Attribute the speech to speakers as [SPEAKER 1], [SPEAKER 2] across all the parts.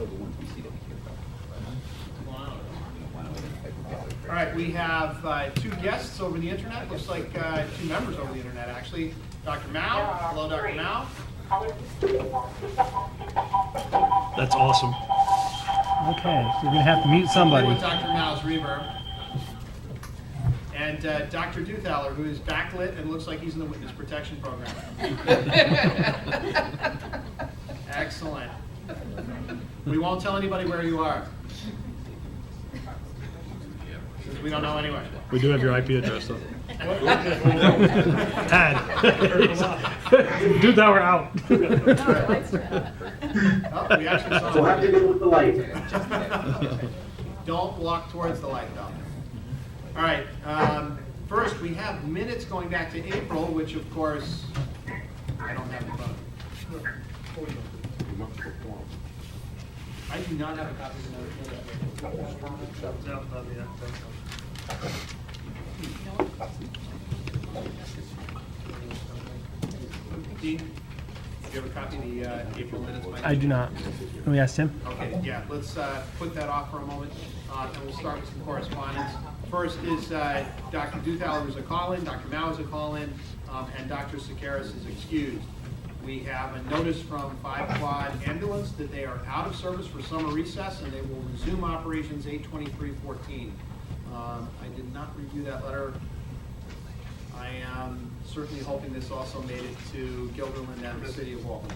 [SPEAKER 1] All right, we have two guests over the internet. Looks like two members over the internet, actually. Dr. Mao. Hello, Dr. Mao.
[SPEAKER 2] That's awesome.
[SPEAKER 3] Okay, so you're going to have to mute somebody.
[SPEAKER 1] With Dr. Mao's reverb. And Dr. Duthaler, who is backlit and looks like he's in the witness protection program. Excellent. We won't tell anybody where you are. Since we don't know anyway.
[SPEAKER 2] We do have your IP address, though. Tad. Dude, that we're out.
[SPEAKER 1] Oh, we actually saw
[SPEAKER 4] We'll have to go with the light.
[SPEAKER 1] Don't walk towards the light, though. All right. First, we have minutes going back to April, which, of course, I don't have in front of me. I do not have a copy of the notice.
[SPEAKER 2] No, not yet.
[SPEAKER 1] Dean, do you have a copy of the April minutes?
[SPEAKER 3] I do not. Can we ask Tim?
[SPEAKER 1] Okay, yeah, let's put that off for a moment, and we'll start with some correspondence. First is Dr. Duthaler is a call-in, Dr. Mao is a call-in, and Dr. Sakaris is excused. We have a notice from 5 Quad Ambulance that they are out of service for summer recess, and they will resume operations 8/23/14. I did not review that letter. I am certainly hoping this also made it to Gilderland and the city of Albany.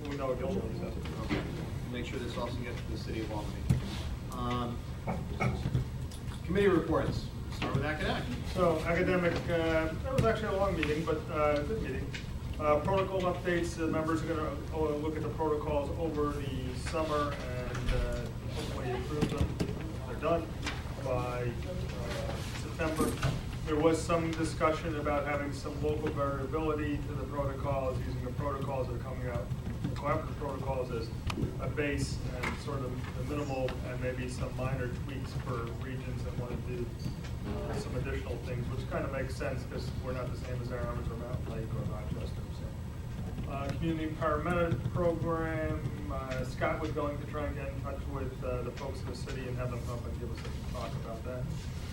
[SPEAKER 2] We know what Gilderland says.
[SPEAKER 1] Okay. Make sure this also gets to the city of Albany. Committee reports. Start with academic.
[SPEAKER 5] So academic, that was actually a long meeting, but good meeting. Protocol updates, the members are going to look at the protocols over the summer and hopefully improve them. They're done by September. There was some discussion about having some local variability to the protocols, using the protocols that are coming out, the collaborative protocols as a base and sort of the minimal and maybe some minor tweaks for regions that want to do some additional things, which kind of makes sense because we're not the same as Ann Arbor or Mountain Lake or Rochester. So, community paramedic program, Scott was going to try and get in touch with the folks in the city and have them come up and give us a talk about that.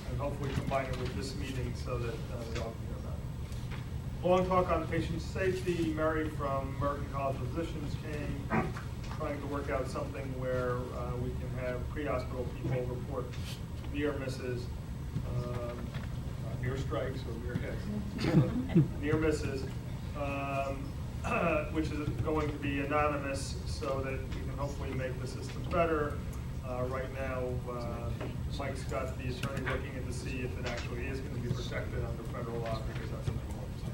[SPEAKER 5] And hopefully combine it with this meeting so that we all can hear about it. Long talk on patient safety. Mary from American College of Physicians came, trying to work out something where we can have pre-hospital people report near misses, near strikes or near hits, near misses, which is going to be anonymous so that we can hopefully make the system better. Right now, Mike's got the attorney looking in to see if it actually is going to be protected under federal law, because that's something we want to say.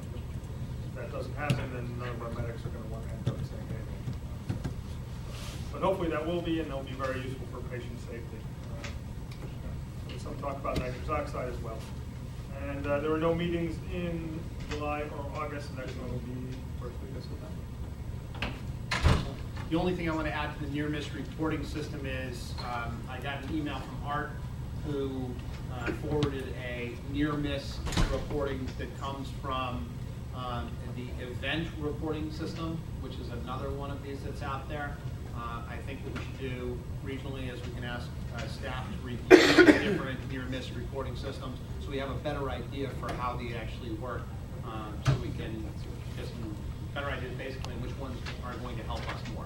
[SPEAKER 5] If that doesn't happen, then none of our medics are going to want to end up saying anything. But hopefully that will be, and they'll be very useful for patient safety. Some talk about nitrous oxide as well. And there were no meetings in July or August, and next one will be first week of September.
[SPEAKER 1] The only thing I want to add to the near-miss reporting system is I got an email from Art who forwarded a near-miss reporting that comes from the event reporting system, which is another one of these that's out there. I think what we should do regionally is we can ask staff to review the different near-miss reporting systems so we have a better idea for how they actually work, so we can get some better ideas basically which ones are going to help us more.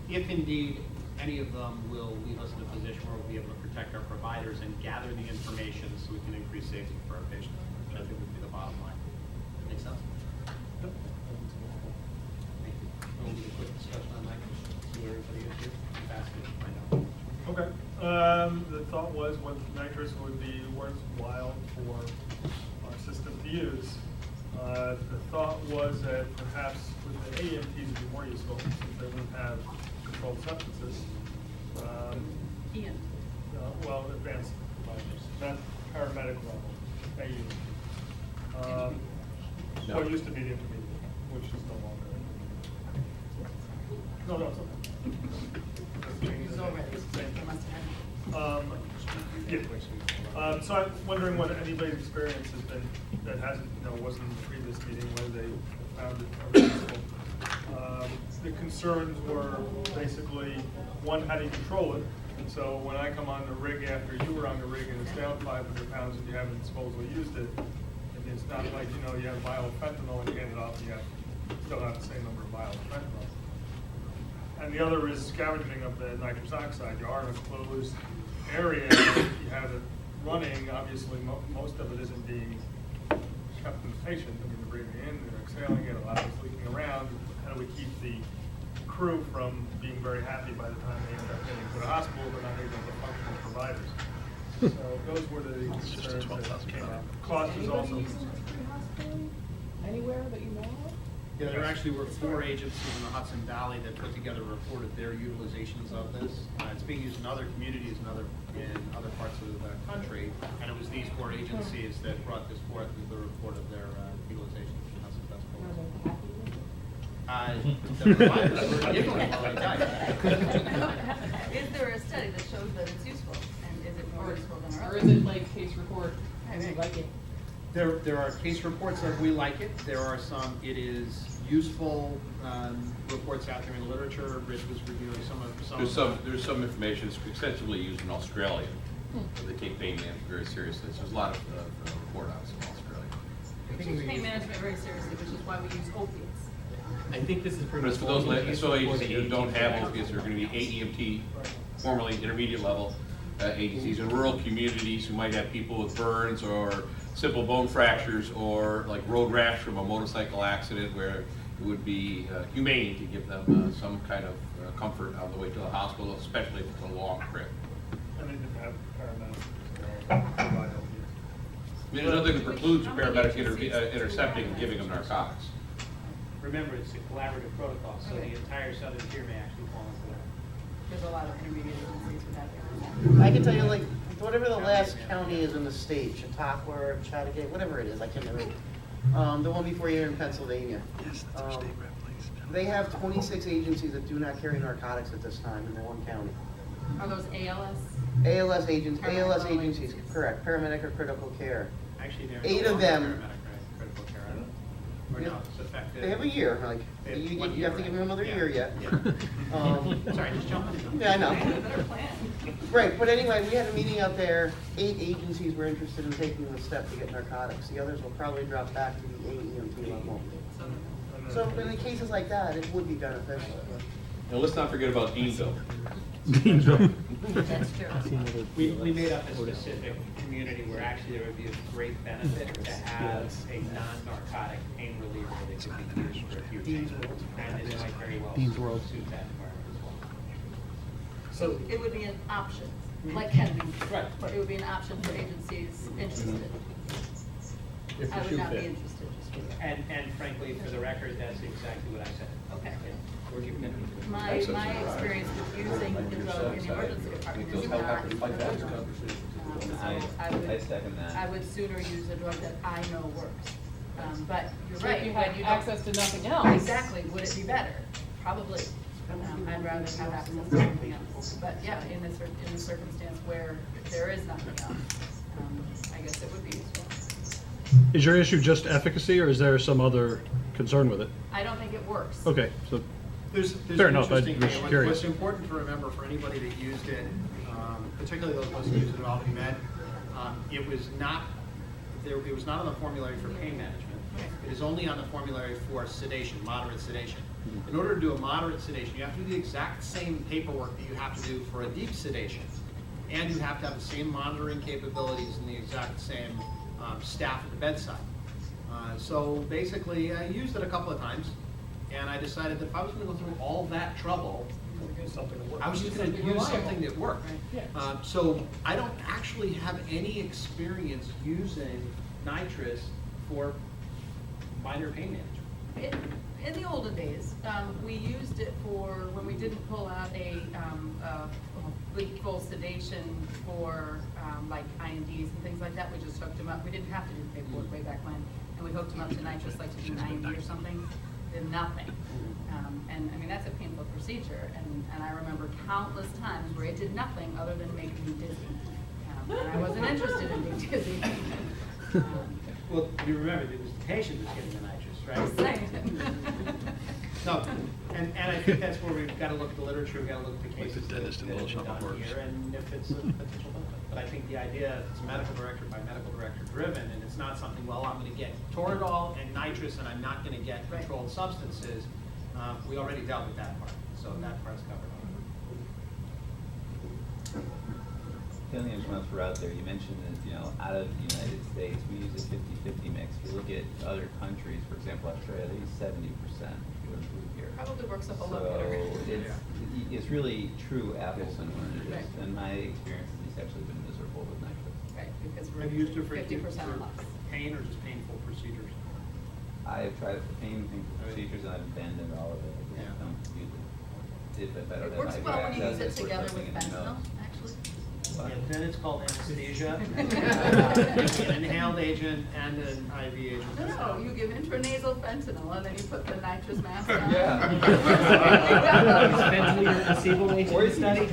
[SPEAKER 1] If indeed any of them will leave us in a position where we'll be able to protect our providers and gather the information so we can increase safety for our patients, which I think would be the bottom line. Make sense? Yep. Thank you. We'll do a quick discussion on that. See where everybody is here. Fast to find out.
[SPEAKER 5] Okay. The thought was what nitrous would be worthwhile for our system to use. The thought was that perhaps with the AMTs would be more useful since they wouldn't have controlled substances. Well, advanced providers, not paramedic level, AU. What used to be the intermediate, which is no longer. No, it's okay. Yeah. So I'm wondering what anybody's experience has been that hasn't, wasn't in the previous meeting, whether they found it useful. The concerns were basically, one, how do you control it? And so when I come on the rig after you were on the rig and it's down 500 pounds and you haven't supposedly used it, and it's not like, you have a vial of fentanyl and you hand it off and you still have the same number of vials of fentanyl. And the other is scavenging of the nitrous oxide. You are in a closed area, you have it running, obviously most of it isn't being kept in the patient. I mean, they're breathing in, they're exhaling it, a lot of it's leaking around. How do we keep the crew from being very happy by the time they end up getting to the hospital, but not able to functional providers? So those were the concerns that came up. Cost is also.
[SPEAKER 4] Anywhere that you know of?
[SPEAKER 1] Yeah, there actually were 4 agencies in the Hudson Valley that put together a report of their utilizations of this. It's being used in other communities and in other parts of the country, and it was these 4 agencies that brought this forth as the report of their utilization. How successful it was. The providers were giggling while I died.
[SPEAKER 6] Is there a study that shows that it's useful, and is it more useful than our
[SPEAKER 4] Or
[SPEAKER 6] other?
[SPEAKER 4] is it like case report, and you like it?
[SPEAKER 1] There are case reports that we like it. There are some, it is useful reports out there in the literature. Rich was reviewing some.
[SPEAKER 7] There's some information that's extensively used in Australia. They take pain management very seriously. So there's a lot of report on this in Australia.
[SPEAKER 6] We take pain management very seriously, which is why we use opiates.
[SPEAKER 8] I think this is pretty
[SPEAKER 7] But it's
[SPEAKER 8] much.
[SPEAKER 7] for those agencies who don't have opiates, there are going to be AEMT, formerly intermediate level agencies in rural communities who might have people with burns or simple bone fractures or like road rash from a motorcycle accident, where it would be humane to give them some kind of comfort on the way to the hospital, especially if it's a long trip.
[SPEAKER 5] And they didn't have paramedics to provide opiates.
[SPEAKER 7] I mean, there's nothing that precludes a paramedic intercepting and giving them narcotics.
[SPEAKER 8] Remember, it's a collaborative protocol, so the entire southern tier may actually fall into that.
[SPEAKER 6] There's a lot of intermediate agencies without that.
[SPEAKER 9] I can tell you, like, whatever the last county is in the state, Chautauqua or Chattagate, whatever it is, I can't remember. The one before you in Pennsylvania. They have 26 agencies that do not carry narcotics at this time in the one county.
[SPEAKER 6] Are those ALS?
[SPEAKER 9] ALS agents, ALS
[SPEAKER 6] Paramedical
[SPEAKER 9] agencies,
[SPEAKER 6] agencies.
[SPEAKER 9] correct, paramedic or critical care.
[SPEAKER 1] Actually, they're
[SPEAKER 9] 8
[SPEAKER 1] no
[SPEAKER 9] of
[SPEAKER 1] longer
[SPEAKER 9] them.
[SPEAKER 1] paramedic, right? Critical care, I don't know. Or no, it's effective.
[SPEAKER 9] They have a year, like,
[SPEAKER 1] They have
[SPEAKER 9] you
[SPEAKER 1] 1
[SPEAKER 9] have
[SPEAKER 1] year,
[SPEAKER 9] to give
[SPEAKER 1] right?
[SPEAKER 9] them another
[SPEAKER 1] Yeah.
[SPEAKER 9] year yet.
[SPEAKER 1] Yeah. Sorry, just jumping in.
[SPEAKER 9] Yeah, I know.
[SPEAKER 6] Better plan.
[SPEAKER 9] Right, but anyway, we had a meeting out there, 8 agencies were interested in taking the step to get narcotics. The others will probably drop back to the AEMT level. So in cases like that, it would be beneficial.
[SPEAKER 7] And let's not forget about Deanville.
[SPEAKER 6] That's true.
[SPEAKER 8] We made up a specific community where actually there would be a great benefit to have a non-narcotic pain reliever that could be used for a few things. And this might very well
[SPEAKER 3] Dean's World.
[SPEAKER 8] suit that environment as well.
[SPEAKER 6] So it would be an option, like Kennedy.
[SPEAKER 8] Right.
[SPEAKER 6] But it would be an option for agencies interested. I would not be interested, just for that.
[SPEAKER 8] And frankly, for the record, that's exactly what I said.
[SPEAKER 6] Okay.
[SPEAKER 8] We're giving it.
[SPEAKER 6] My experience with using the drug in the emergency department is not. I would sooner use a drug that I know works. But you're
[SPEAKER 4] So
[SPEAKER 6] right.
[SPEAKER 4] if you
[SPEAKER 6] when
[SPEAKER 4] had
[SPEAKER 6] don't-
[SPEAKER 4] access to nothing else.
[SPEAKER 6] Exactly, would it be better? Probably. I'd rather have access to something else. But yeah, in the circumstance where there is nothing else, I guess it would be useful.
[SPEAKER 2] Is your issue just efficacy, or is there some other concern with it?
[SPEAKER 6] I don't think it works.
[SPEAKER 2] Okay, so
[SPEAKER 1] There's
[SPEAKER 2] Fair
[SPEAKER 1] an
[SPEAKER 2] enough, I
[SPEAKER 1] interesting
[SPEAKER 2] was
[SPEAKER 1] thing.
[SPEAKER 2] curious.
[SPEAKER 1] What's important to remember for anybody that used it, particularly those of us who used it at Albany Med, it was not on the formulary for pain management. It is only on the formulary for sedation, moderate sedation. In order to do a moderate sedation, you have to do the exact same paperwork that you have to do for a deep sedation. And you have to have the same monitoring capabilities and the exact same staff at the bedside. So basically, I used it a couple of times, and I decided that if I was going to go through all that trouble, I was just going to use something that worked. So I don't actually have any experience using nitrous for minor pain management.
[SPEAKER 6] In the olden days, we used it for when we didn't pull out a full sedation for like INDs and things like that. We just hooked them up. We didn't have to do the paperwork way back when, and we hooked them up to nitrous like to do an IND or something. Did nothing. And I mean, that's a painful procedure, and I remember countless times where it did nothing other than make me dizzy. And I wasn't interested in being dizzy.
[SPEAKER 8] Well, you remember, it was the patient who's getting the nitrous,
[SPEAKER 6] Just
[SPEAKER 8] right?
[SPEAKER 6] saying.
[SPEAKER 1] No, and I think that's where we've got to look at the literature, we've got to look at the
[SPEAKER 2] Like the
[SPEAKER 1] cases that
[SPEAKER 2] dentist and
[SPEAKER 1] have
[SPEAKER 2] Welsh
[SPEAKER 1] been done
[SPEAKER 2] Works.
[SPEAKER 1] here, and if it's a potential benefit. But I think the idea, if it's medical director by medical director driven, and it's not something, well, I'm gonna get Toradol and nitrous, and I'm not gonna get controlled substances, we already dealt with that part, so that part's covered.
[SPEAKER 10] The only thing I throw out there, you mentioned that, out of the United States, we use a 50-50 mix. If you look at other countries, for example, Australia, they use 70% to improve here.
[SPEAKER 6] Probably works a whole lot
[SPEAKER 10] So
[SPEAKER 6] better.
[SPEAKER 10] it's really true apples and oranges.
[SPEAKER 6] Right.
[SPEAKER 10] And my experience is it's actually been miserable with nitrous.
[SPEAKER 6] Right, because
[SPEAKER 1] Have you used it for
[SPEAKER 6] 50%
[SPEAKER 1] for
[SPEAKER 6] less.
[SPEAKER 1] pain or just painful procedures?
[SPEAKER 10] I've tried it for pain procedures and I've abandoned all of it. I just
[SPEAKER 1] Yeah.
[SPEAKER 10] don't use it. If I don't
[SPEAKER 6] It
[SPEAKER 10] have
[SPEAKER 6] works
[SPEAKER 10] IV
[SPEAKER 6] well when you
[SPEAKER 10] access,
[SPEAKER 6] use it
[SPEAKER 10] I put
[SPEAKER 6] together
[SPEAKER 10] something
[SPEAKER 6] with
[SPEAKER 10] in the
[SPEAKER 6] fentanyl,
[SPEAKER 10] nose.
[SPEAKER 6] actually.
[SPEAKER 1] Yeah, then it's called anesthesia, an inhaled agent and an IV agent.
[SPEAKER 6] No, you give intranasal fentanyl and then you put the nitrous mask on.
[SPEAKER 10] Yeah.
[SPEAKER 8] Is fentanyl your placebo agent study?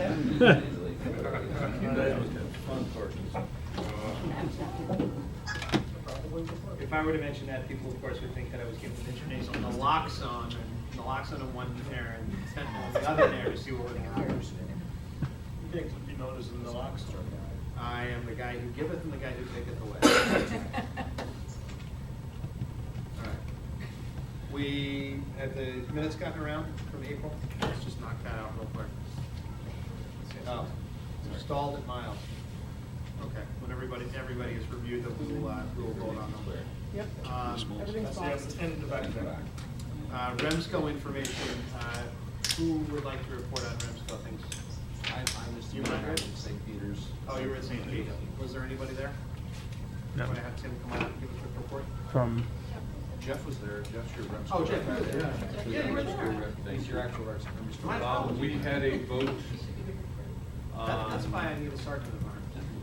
[SPEAKER 8] If I were to mention that, people of course would think that I was giving intranasal
[SPEAKER 1] Naloxone in one air and fentanyl in the other air to see what we're gonna do.
[SPEAKER 5] You think be known as the naloxone guy.
[SPEAKER 1] I am the guy who giveth and the guy who taketh away. All right. We, have the minutes gotten around from April? Let's just knock that out real quick. Oh, stalled at Miles. Okay, when everybody has reviewed them, we'll vote on them.
[SPEAKER 4] Yep. Everything's
[SPEAKER 5] That's
[SPEAKER 4] fine.
[SPEAKER 5] the end of the back.
[SPEAKER 1] Remsco information, who would like to report on Remsco things?
[SPEAKER 11] I was
[SPEAKER 1] You
[SPEAKER 11] in
[SPEAKER 1] were at
[SPEAKER 11] St. Peter's.
[SPEAKER 1] Oh, you were at St. Pete. Was there anybody there?
[SPEAKER 3] No.
[SPEAKER 1] Want to have Tim come on and give a quick report?
[SPEAKER 3] From,
[SPEAKER 11] Jeff was there, Jeff's your rep.
[SPEAKER 1] Oh, Jeff, you were there. Yeah, you were there.
[SPEAKER 11] He's your actual rep.
[SPEAKER 1] My apologies.
[SPEAKER 7] We had a vote
[SPEAKER 1] That's
[SPEAKER 7] on
[SPEAKER 1] why I need a sergeant of arms.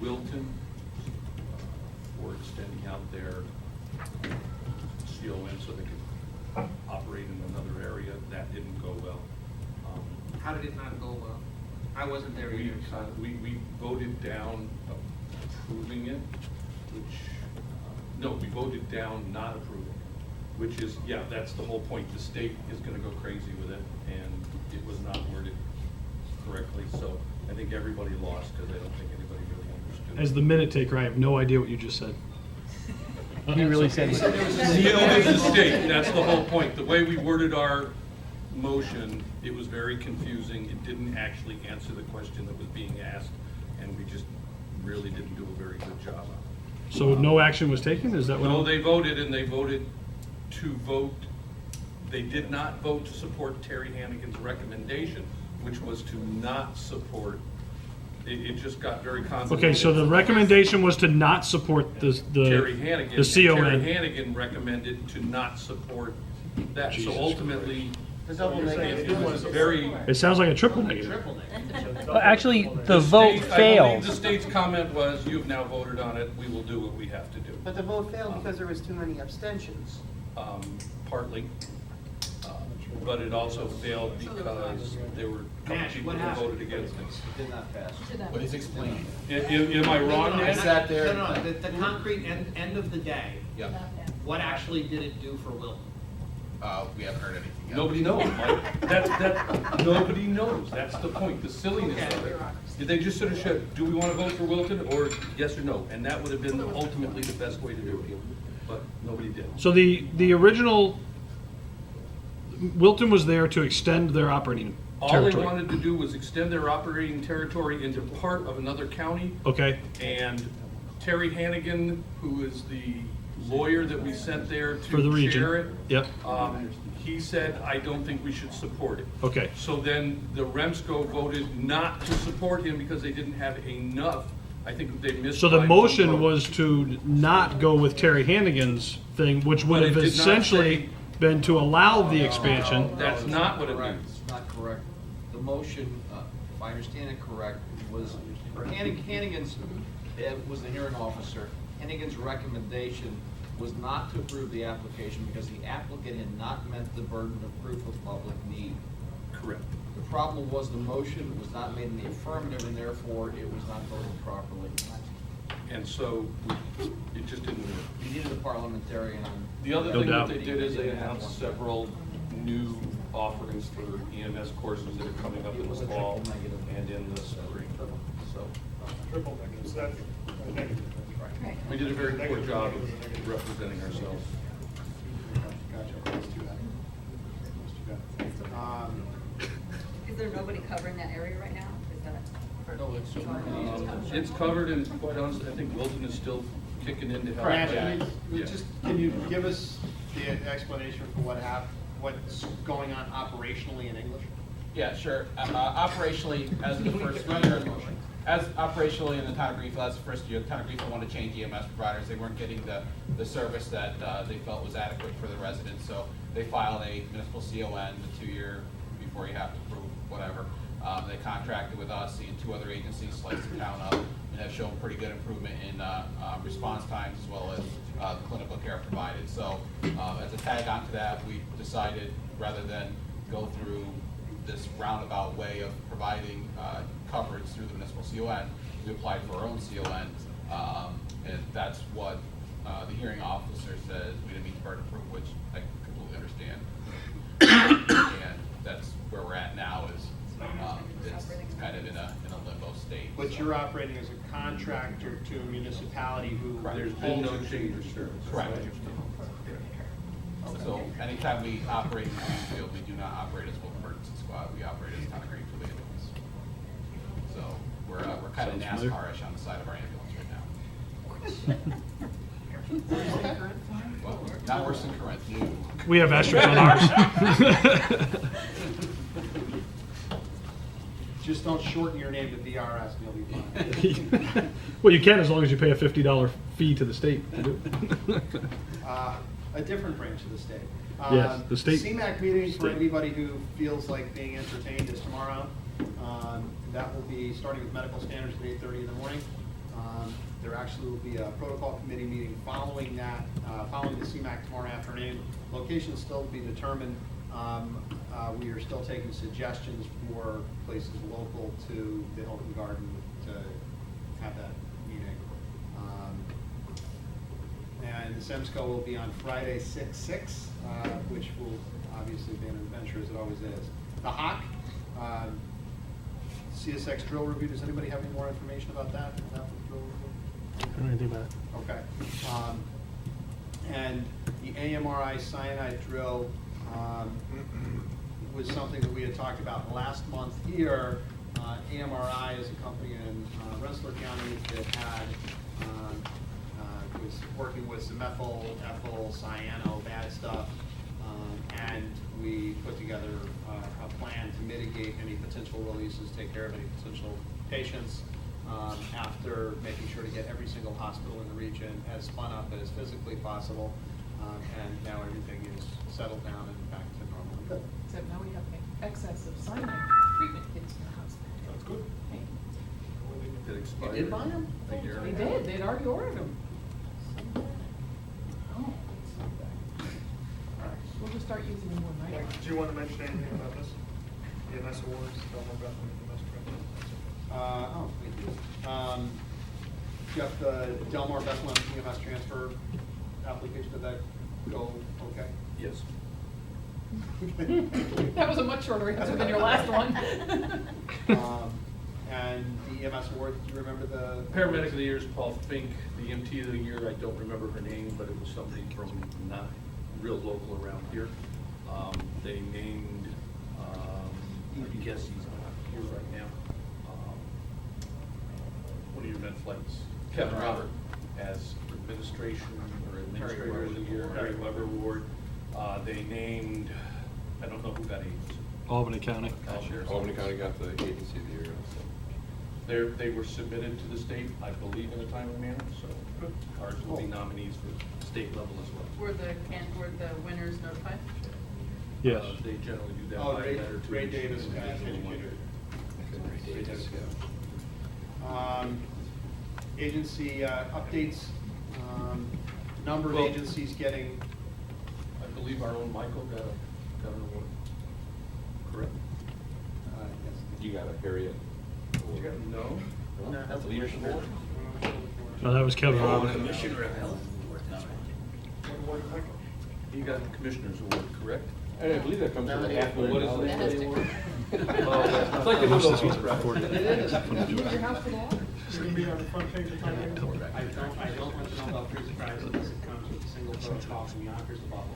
[SPEAKER 7] Wilton for extending out their CON so they could operate in another area. That didn't go well.
[SPEAKER 1] How did it not go well? I wasn't there
[SPEAKER 7] We,
[SPEAKER 1] either. so-
[SPEAKER 7] we voted down approving it, which, no, we voted down not approving, which is, yeah, that's the whole point. The state is gonna go crazy with it, and it was not worded correctly, so I think everybody lost, because I don't think anybody really understood.
[SPEAKER 2] As the minute taker, I have no idea what you just said.
[SPEAKER 3] he really said,
[SPEAKER 7] CO is the state, that's the whole point. The way we worded our motion, it was very confusing. It didn't actually answer the question that was being asked, and we just really didn't do a very good job on it.
[SPEAKER 2] So no action was taken, is that what?
[SPEAKER 7] No, they voted, and they voted to vote, they did not vote to support Terry Hannigan's recommendation, which was to not support, it just got very convoluted.
[SPEAKER 2] Okay, so the recommendation was to not support
[SPEAKER 7] Terry Hannigan.
[SPEAKER 2] the CON.
[SPEAKER 7] Terry Hannigan recommended to not support that, so
[SPEAKER 2] Jesus
[SPEAKER 7] ultimately,
[SPEAKER 9] The double negative.
[SPEAKER 7] it was very.
[SPEAKER 2] It sounds like a triple negative.
[SPEAKER 1] Triple negative.
[SPEAKER 3] well, actually, the
[SPEAKER 7] state-
[SPEAKER 3] vote
[SPEAKER 7] I believe
[SPEAKER 3] failed.
[SPEAKER 7] the state's comment was, you've now voted on it, we will do what we have to do.
[SPEAKER 9] But the vote failed because there was too many abstentions.
[SPEAKER 7] Partly, but it also failed because there were a couple
[SPEAKER 1] Nash,
[SPEAKER 7] people
[SPEAKER 1] what
[SPEAKER 7] who
[SPEAKER 1] happened?
[SPEAKER 7] voted against it.
[SPEAKER 11] Did not pass.
[SPEAKER 4] Did not-
[SPEAKER 11] But he's explaining.
[SPEAKER 7] Am I wrong,
[SPEAKER 1] No, no,
[SPEAKER 7] Ned?
[SPEAKER 11] I sat there.
[SPEAKER 1] No, no, the concrete end of the day,
[SPEAKER 11] Yeah.
[SPEAKER 1] what actually did it do for Wilton?
[SPEAKER 11] We haven't heard anything yet.
[SPEAKER 7] Nobody knows, Mike. Nobody knows. That's the point, the silliness of it. Did they just sort of said, do we want to vote for Wilton, or yes or no? And that would have been ultimately the best way to do it, but nobody did.
[SPEAKER 2] So the original, Wilton was there to extend their operating
[SPEAKER 7] All they
[SPEAKER 2] territory.
[SPEAKER 7] wanted to do was extend their operating territory into part of another county.
[SPEAKER 2] Okay,
[SPEAKER 7] And Terry Hannigan, who is the lawyer that we sent there
[SPEAKER 2] for the
[SPEAKER 7] to chair it,
[SPEAKER 2] region. Yep,
[SPEAKER 7] he said, I don't think we should support it.
[SPEAKER 2] okay.
[SPEAKER 7] So then the Remsco voted not to support him because they didn't have enough. I think they missed.
[SPEAKER 2] So the
[SPEAKER 7] by
[SPEAKER 2] motion
[SPEAKER 7] one vote.
[SPEAKER 2] was to not go with Terry Hannigan's thing, which would
[SPEAKER 7] But
[SPEAKER 2] have
[SPEAKER 7] it did not
[SPEAKER 2] essentially
[SPEAKER 7] say-
[SPEAKER 2] been to allow the expansion.
[SPEAKER 7] That's not what it
[SPEAKER 11] Correct.
[SPEAKER 7] means.
[SPEAKER 11] It's not correct. The motion, if I understand it correct, was, for Hannigan's, was the hearing officer, Hannigan's recommendation was not to approve the application because the applicant had not met the burden of proof of public need.
[SPEAKER 7] Correct.
[SPEAKER 11] The problem was the motion was not made in the affirmative, and therefore it was not voted properly.
[SPEAKER 7] And so it just didn't work.
[SPEAKER 11] We needed a parliamentarian on.
[SPEAKER 7] The other
[SPEAKER 2] No
[SPEAKER 7] thing that
[SPEAKER 2] doubt.
[SPEAKER 7] they did is they announced several new
[SPEAKER 12] offerings for EMS courses that are coming up in the fall and in the spring. So
[SPEAKER 5] Triple negative, so that's negative.
[SPEAKER 12] we did a very poor job of representing ourselves.
[SPEAKER 13] Is there nobody covering that area right now? Is that?
[SPEAKER 12] No, it's covered, and quite honestly, I think Wilton is still kicking in to help.
[SPEAKER 1] Brad,
[SPEAKER 12] Yeah.
[SPEAKER 1] can you give us the explanation for what's going on operationally in English?
[SPEAKER 14] Yeah, sure. Operationally, as the first year, as operationally in the town of Greenfield, as the first year, the town of Greenfield wanted to change EMS providers. They weren't getting the service that they felt was adequate for the residents, so they filed a municipal CON, the 2-year before you have to prove whatever. They contracted with us and 2 other agencies, sliced the town up, and have shown pretty good improvement in response times as well as clinical care provided. So as a tag onto that, we decided rather than go through this roundabout way of providing coverage through the municipal CON, we applied for our own CON, and that's what the hearing officer says we didn't meet the burden of proof, which I completely understand. And that's where we're at now is it's kind of in a limbo state.
[SPEAKER 1] But you're operating as a contractor to a municipality who.
[SPEAKER 12] There's been no change of service.
[SPEAKER 14] Correct. So anytime we operate in Greenfield, we do not operate as full emergency squad, we operate as town of Greenfield ambulance. So we're kind of
[SPEAKER 2] Sounds familiar.
[SPEAKER 14] NASCAR-ish on the side of our ambulance right now. Well, not worse than Corinth, no.
[SPEAKER 2] We have asterisks on ours.
[SPEAKER 1] Just don't shorten your name to VRS and you'll be fine.
[SPEAKER 2] Well, you can as long as you pay a $50 fee to the state to do it.
[SPEAKER 1] A different branch of the state.
[SPEAKER 2] Yes, the state.
[SPEAKER 1] CMAC meeting for
[SPEAKER 2] State.
[SPEAKER 1] anybody who feels like being entertained is tomorrow. That will be starting with medical standards at 8:30 in the morning. There actually will be a protocol committee meeting following that, following the CMAC tomorrow afternoon. Location still to be determined. We are still taking suggestions for places local to the Hilton Garden to have that meeting. And SEMSCO will be on Friday, 6/6, which will obviously be an adventure as it always is. The HOC, CSX drill review, does anybody have any more information about that? About the drill review?
[SPEAKER 3] I don't know anything about it.
[SPEAKER 1] Okay. And the AMRI cyanide drill was something that we had talked about last month here. AMRI is a company in Rensselaer County that had, was working with some methyl, ethyl, cyano, bad stuff. And we put together a plan to mitigate any potential releases, take care of any potential patients, after making sure to get every single hospital in the region as spun up as physically possible. And now everything is settled down and back to normal. Good.
[SPEAKER 4] Except now we have excess of cyanide treatment kits in the hospital.
[SPEAKER 12] That's good.
[SPEAKER 4] Hey,
[SPEAKER 12] Did it expire?
[SPEAKER 1] You did buy them?
[SPEAKER 12] A year
[SPEAKER 4] they
[SPEAKER 12] and a half.
[SPEAKER 4] did, they'd already ordered them. Oh. We'll just start using them more night.
[SPEAKER 5] Do you want to mention anything about this? EMS awards, Delmar Bethlehem EMS transfer?
[SPEAKER 1] Jeff, the Delmar Bethlehem EMS transfer application, did that go okay?
[SPEAKER 12] Yes.
[SPEAKER 4] That was a much shorter answer than your last one.
[SPEAKER 1] And the EMS award, do you remember the?
[SPEAKER 12] Paramedic of the year is Paul Fink. The EMT of the year, I don't remember her name, but it was somebody from not real local around here. They named, I guess he's not here right now. One of your med flights, Kevin Robert, as administration or administrator of the year, Harry Weber Award. They named, I don't know who got it.
[SPEAKER 2] Albany County.
[SPEAKER 15] Albany County got the agency of the year.
[SPEAKER 12] They were submitted to the state, I believe, in a timely manner, so cards will be nominees for state level as well.
[SPEAKER 6] Were the winners notified?
[SPEAKER 2] Yes.
[SPEAKER 12] They generally do that
[SPEAKER 1] Oh,
[SPEAKER 12] by letter to
[SPEAKER 1] Ray
[SPEAKER 12] each
[SPEAKER 1] Davis,
[SPEAKER 12] individual one.
[SPEAKER 1] educator. Agency updates, number of
[SPEAKER 12] Well-
[SPEAKER 1] agencies getting,
[SPEAKER 12] I believe our own Michael got an award. Correct?
[SPEAKER 1] yes.
[SPEAKER 15] You got a Harriet.
[SPEAKER 12] No?
[SPEAKER 1] No,
[SPEAKER 12] That's a leadership award?
[SPEAKER 2] No, that was Kevin Robert.
[SPEAKER 12] He got a commissioner's award, correct?
[SPEAKER 15] I believe that comes from half
[SPEAKER 12] Well, what is the
[SPEAKER 15] $1
[SPEAKER 12] name of the
[SPEAKER 15] million.
[SPEAKER 12] award?
[SPEAKER 15] It's like the Nobel Peace Prize.
[SPEAKER 5] Your house for law? It's gonna be on the front page of Time Magazine.
[SPEAKER 1] I don't want the Nobel Peace Prize unless it comes with a single protocol from Yonkers bubble.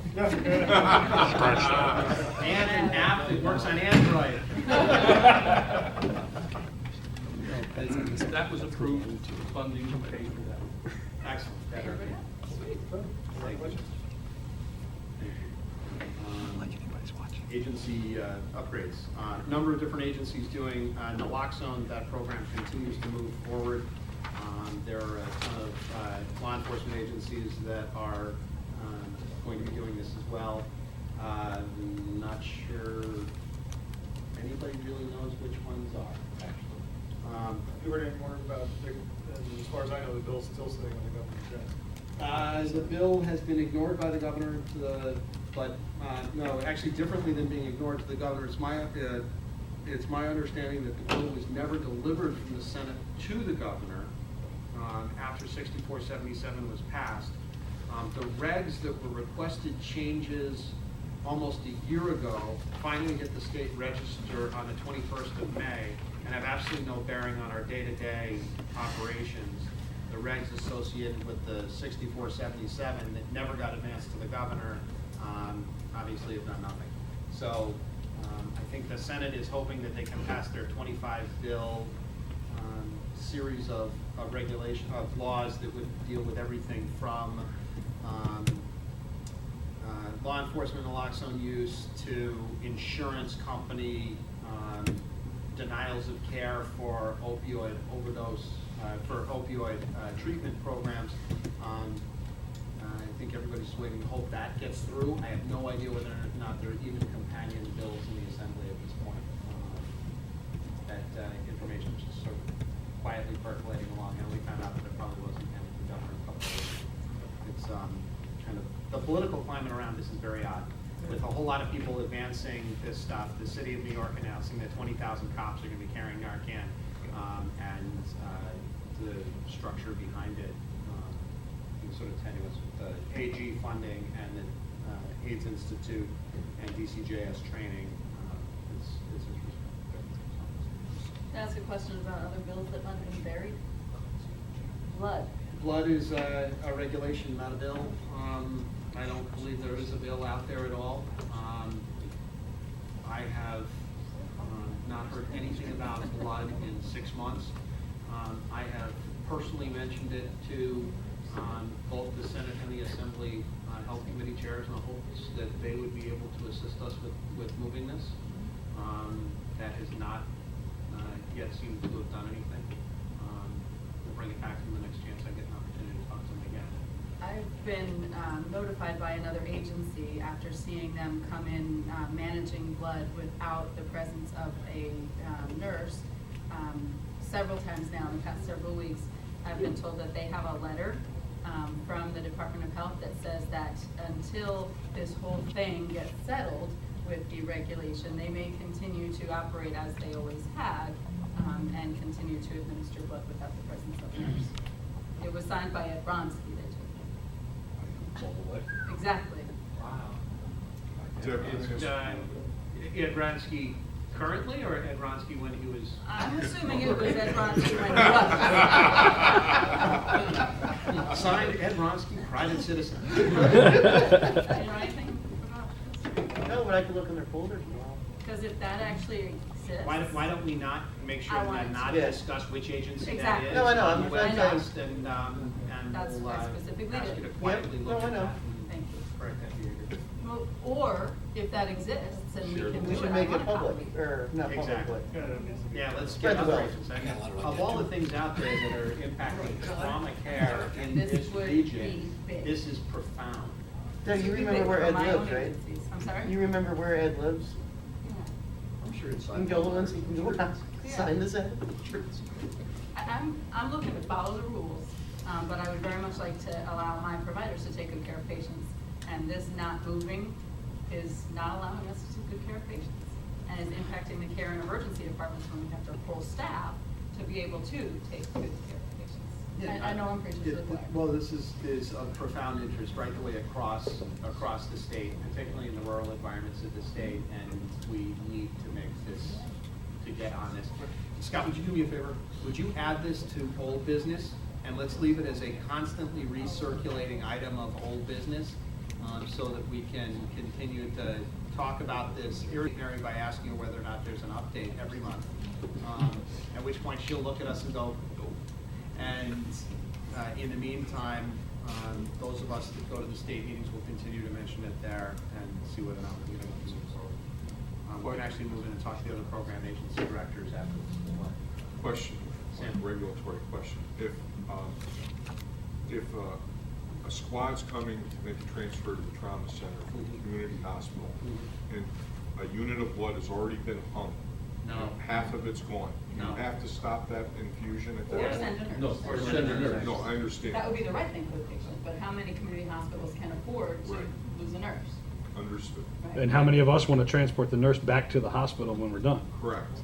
[SPEAKER 1] And an app that works on Android.
[SPEAKER 12] That was approved, funding paid for that.
[SPEAKER 1] Excellent. Better. Thank you. Agency upgrades. Number of different agencies doing naloxone. That program continues to move forward. There are a ton of law enforcement agencies that are going to be doing this as well. I'm not sure anybody really knows which ones are, actually.
[SPEAKER 5] Have you heard any more about, as far as I know, the bill's still sitting on the governor's desk?
[SPEAKER 1] The bill has been ignored by the governor, no, actually differently than being ignored to the governor, it's my understanding that the bill was never delivered from the Senate to the governor after 6477 was passed. The regs that were requested changes almost a year ago finally hit the state register on the 21st of May and have absolutely no bearing on our day-to-day operations. The regs associated with the 6477 that never got advanced to the governor obviously have done nothing. So I think the Senate is hoping that they can pass their 25-bill series of regulation, of laws that would deal with everything from law enforcement naloxone use to insurance company denials of care for opioid overdose, for opioid treatment programs. I think everybody's waiting to hope that gets through. I have no idea whether or not there are even companion bills in the Assembly at this point. That information is just sort of quietly percolating along, and we found out that there probably wasn't any from the governor a couple of days ago. It's kind of, the political climate around this is very odd. With a whole lot of people advancing this stuff, the city of New York announcing that 20,000 cops are going to be carrying Narcan, and the structure behind it sort of tenuous with the AG funding and the AIDS Institute and DCJS training. It's interesting.
[SPEAKER 13] Can I ask a question about other bills that might have been buried? Blood.
[SPEAKER 1] Blood is a regulation, not a bill. I don't believe there is a bill out there at all. I have not heard anything about blood in 6 months. I have personally mentioned it to both the Senate and the Assembly Health Committee chairs in the hopes that they would be able to assist us with moving this. That has not yet seemed to have done anything. We'll bring it back to them the next chance I get an opportunity to talk to them again.
[SPEAKER 6] I've been notified by another agency after seeing them come in managing blood without the presence of a nurse several times now in the past several weeks. I've been told that they have a letter from the Department of Health that says that until this whole thing gets settled with deregulation, they may continue to operate as they always had and continue to administer blood without the presence of a nurse. It was signed by Ed Bronsky, they told me. Exactly.
[SPEAKER 1] Ed Bronsky currently, or Ed Bronsky when he was?
[SPEAKER 6] I'm assuming it was Ed Bronsky when he was.
[SPEAKER 1] Signed Ed Bronsky, private citizen.
[SPEAKER 6] Do you know anything about this?
[SPEAKER 9] No, but I can look in their folders.
[SPEAKER 6] Because if that actually exists.
[SPEAKER 1] Why don't we not make sure
[SPEAKER 6] I
[SPEAKER 1] to
[SPEAKER 6] wanted
[SPEAKER 1] not
[SPEAKER 6] to.
[SPEAKER 1] discuss which agency
[SPEAKER 6] Exactly.
[SPEAKER 1] that is?
[SPEAKER 9] No, I know,
[SPEAKER 1] on
[SPEAKER 9] I'm
[SPEAKER 1] the
[SPEAKER 9] trying to-
[SPEAKER 1] webcast, and
[SPEAKER 6] That's
[SPEAKER 1] we'll
[SPEAKER 6] what I specifically
[SPEAKER 1] ask
[SPEAKER 6] did.
[SPEAKER 1] you to quietly look
[SPEAKER 9] No, I
[SPEAKER 1] at
[SPEAKER 9] know.
[SPEAKER 1] that and
[SPEAKER 6] Thank you.
[SPEAKER 1] correct that behavior.
[SPEAKER 6] Well, or if that exists and we can do
[SPEAKER 9] We
[SPEAKER 6] it,
[SPEAKER 9] should
[SPEAKER 6] I
[SPEAKER 9] make
[SPEAKER 6] want
[SPEAKER 9] it
[SPEAKER 6] a
[SPEAKER 9] public,
[SPEAKER 6] copy.
[SPEAKER 9] or not public,
[SPEAKER 1] Exactly.
[SPEAKER 9] but.
[SPEAKER 1] Yeah, let's
[SPEAKER 9] Spread
[SPEAKER 1] get
[SPEAKER 9] the
[SPEAKER 1] other
[SPEAKER 9] word.
[SPEAKER 1] agents. Of all the things out there that are impacting trauma care in
[SPEAKER 6] This
[SPEAKER 1] this
[SPEAKER 6] would
[SPEAKER 1] region,
[SPEAKER 6] be big.
[SPEAKER 1] this is profound.
[SPEAKER 9] Deb, you
[SPEAKER 6] This would be
[SPEAKER 9] remember
[SPEAKER 6] big
[SPEAKER 9] where
[SPEAKER 6] for
[SPEAKER 9] Ed
[SPEAKER 6] my own
[SPEAKER 9] lives, right?
[SPEAKER 6] agencies. I'm sorry?
[SPEAKER 9] You remember where Ed lives?
[SPEAKER 11] I'm sure it's.
[SPEAKER 9] You can go once, you can go out, sign this Ed.
[SPEAKER 6] I'm looking to follow the rules, but I would very much like to allow my providers to take good care of patients. And this not moving is not allowing us to take good care of patients and is impacting the care and emergency departments when we have to pull staff to be able to take good care of patients. I know I'm preaching to the choir.
[SPEAKER 1] Well, this is of profound interest right the way across the state, particularly in the rural environments of the state, and we need to make this, to get on this. Scott, would you do me a favor? Would you add this to old business? And let's leave it as a constantly recirculating item of old business, so that we can continue to talk about this, irritate Mary by asking her whether or not there's an update every month. At which point she'll look at us and go, "Oh." And in the meantime, those of us that go to the state meetings will continue to mention it there and see whether or not we can move forward. We're going to actually move in and talk to the other program agency directors after this.
[SPEAKER 16] Question,
[SPEAKER 1] Sam.
[SPEAKER 16] regulatory question. If a squad's coming to make a transfer to the trauma center from the community hospital, and a unit of blood has already been hung,
[SPEAKER 1] No.
[SPEAKER 16] half of it's gone, you
[SPEAKER 1] No.
[SPEAKER 16] have to stop that infusion at that
[SPEAKER 13] Or
[SPEAKER 16] point?
[SPEAKER 13] send a nurse.
[SPEAKER 12] No, or send a nurse.
[SPEAKER 16] No, I understand.
[SPEAKER 13] That would be the right thing for the patient, but how many community hospitals can afford to
[SPEAKER 16] Right.
[SPEAKER 13] lose a nurse?
[SPEAKER 16] Understood.
[SPEAKER 13] Right?
[SPEAKER 2] And how many of us want to transport the nurse back to the hospital when we're done?
[SPEAKER 16] Correct.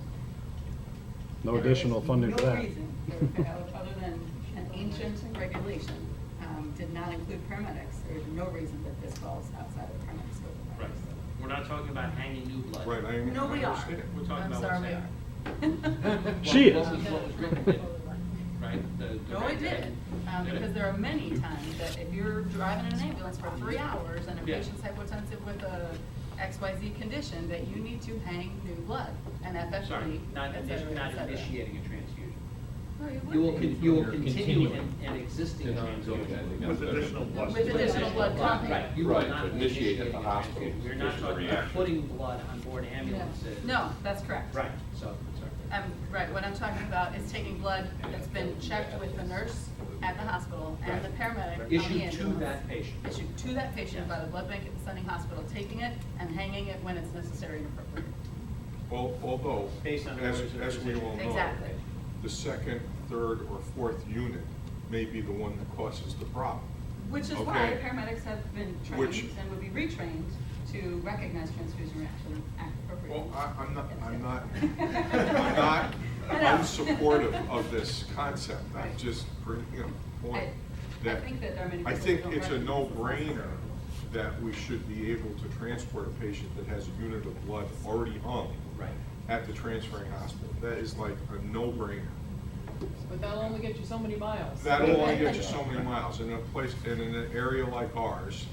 [SPEAKER 2] No additional funding for
[SPEAKER 13] No
[SPEAKER 2] that.
[SPEAKER 13] reason, other than an ancient regulation, did not include paramedics. There's no reason that this falls outside of paramedics scope of
[SPEAKER 1] Right.
[SPEAKER 13] practice.
[SPEAKER 1] We're not talking about hanging new blood.
[SPEAKER 16] Right, I
[SPEAKER 13] No, we are.
[SPEAKER 16] understand.
[SPEAKER 1] We're talking
[SPEAKER 13] I'm
[SPEAKER 1] about
[SPEAKER 13] sorry,
[SPEAKER 1] what's
[SPEAKER 13] we
[SPEAKER 1] there.
[SPEAKER 13] are.
[SPEAKER 2] She is.
[SPEAKER 1] What was written did, right? The
[SPEAKER 13] No,
[SPEAKER 1] right
[SPEAKER 13] it did,
[SPEAKER 1] did.
[SPEAKER 13] because there are many times that if you're driving in an ambulance for 3 hours and a
[SPEAKER 1] Yeah.
[SPEAKER 13] patient's hypotensive with a XYZ condition, that you need to hang new blood, and FFP,
[SPEAKER 1] Sorry, not
[SPEAKER 13] et cetera,
[SPEAKER 1] not
[SPEAKER 13] et cetera.
[SPEAKER 1] initiating a transfusion.
[SPEAKER 13] No, you
[SPEAKER 1] You will,
[SPEAKER 13] wouldn't.
[SPEAKER 1] you will
[SPEAKER 15] You're
[SPEAKER 1] continue
[SPEAKER 15] continuing.
[SPEAKER 1] an existing
[SPEAKER 15] Yeah.
[SPEAKER 1] transfusion.
[SPEAKER 5] With additional blood.
[SPEAKER 13] With additional blood coming.
[SPEAKER 1] Right, you will
[SPEAKER 15] Right,
[SPEAKER 1] not
[SPEAKER 15] to
[SPEAKER 1] be
[SPEAKER 15] initiate at
[SPEAKER 1] initiating
[SPEAKER 15] the
[SPEAKER 1] a
[SPEAKER 15] hospital,
[SPEAKER 1] transfusion. We're not
[SPEAKER 15] just a
[SPEAKER 1] talking about
[SPEAKER 15] reaction.
[SPEAKER 1] putting blood on board ambulances.
[SPEAKER 13] No, that's correct.
[SPEAKER 1] Right, so, sorry.
[SPEAKER 13] Right, what I'm talking about is taking blood that's been checked with the nurse at the hospital and the paramedic on the
[SPEAKER 1] Issued
[SPEAKER 13] ambulance.
[SPEAKER 1] to that patient.
[SPEAKER 13] Issued to that patient by the blood bank at the sending hospital, taking it and hanging it when it's necessary and appropriate.
[SPEAKER 16] Although,
[SPEAKER 1] Based on
[SPEAKER 16] as
[SPEAKER 1] orders of
[SPEAKER 16] as we
[SPEAKER 1] physician.
[SPEAKER 16] all know,
[SPEAKER 13] Exactly.
[SPEAKER 16] the second, third, or fourth unit may be the one that causes the problem.
[SPEAKER 13] Which is why
[SPEAKER 16] Okay.
[SPEAKER 13] paramedics have been
[SPEAKER 16] Which-
[SPEAKER 13] trained and would be retrained to recognize transfusion reaction appropriately.
[SPEAKER 16] Well, I'm not
[SPEAKER 13] I know.
[SPEAKER 16] unsupportive of this concept, I'm
[SPEAKER 13] Right.
[SPEAKER 16] just bringing a point.
[SPEAKER 13] I think that there are many
[SPEAKER 16] I
[SPEAKER 13] people
[SPEAKER 16] think
[SPEAKER 13] who don't
[SPEAKER 16] it's a
[SPEAKER 13] recognize this
[SPEAKER 16] no-brainer that we should be able to transport a patient that has a unit of blood already hung
[SPEAKER 1] Right.
[SPEAKER 16] at the transferring hospital. That is like a no-brainer.
[SPEAKER 4] But that'll only get you so many miles.
[SPEAKER 16] That'll only get you so many miles. In a place, in an area like ours,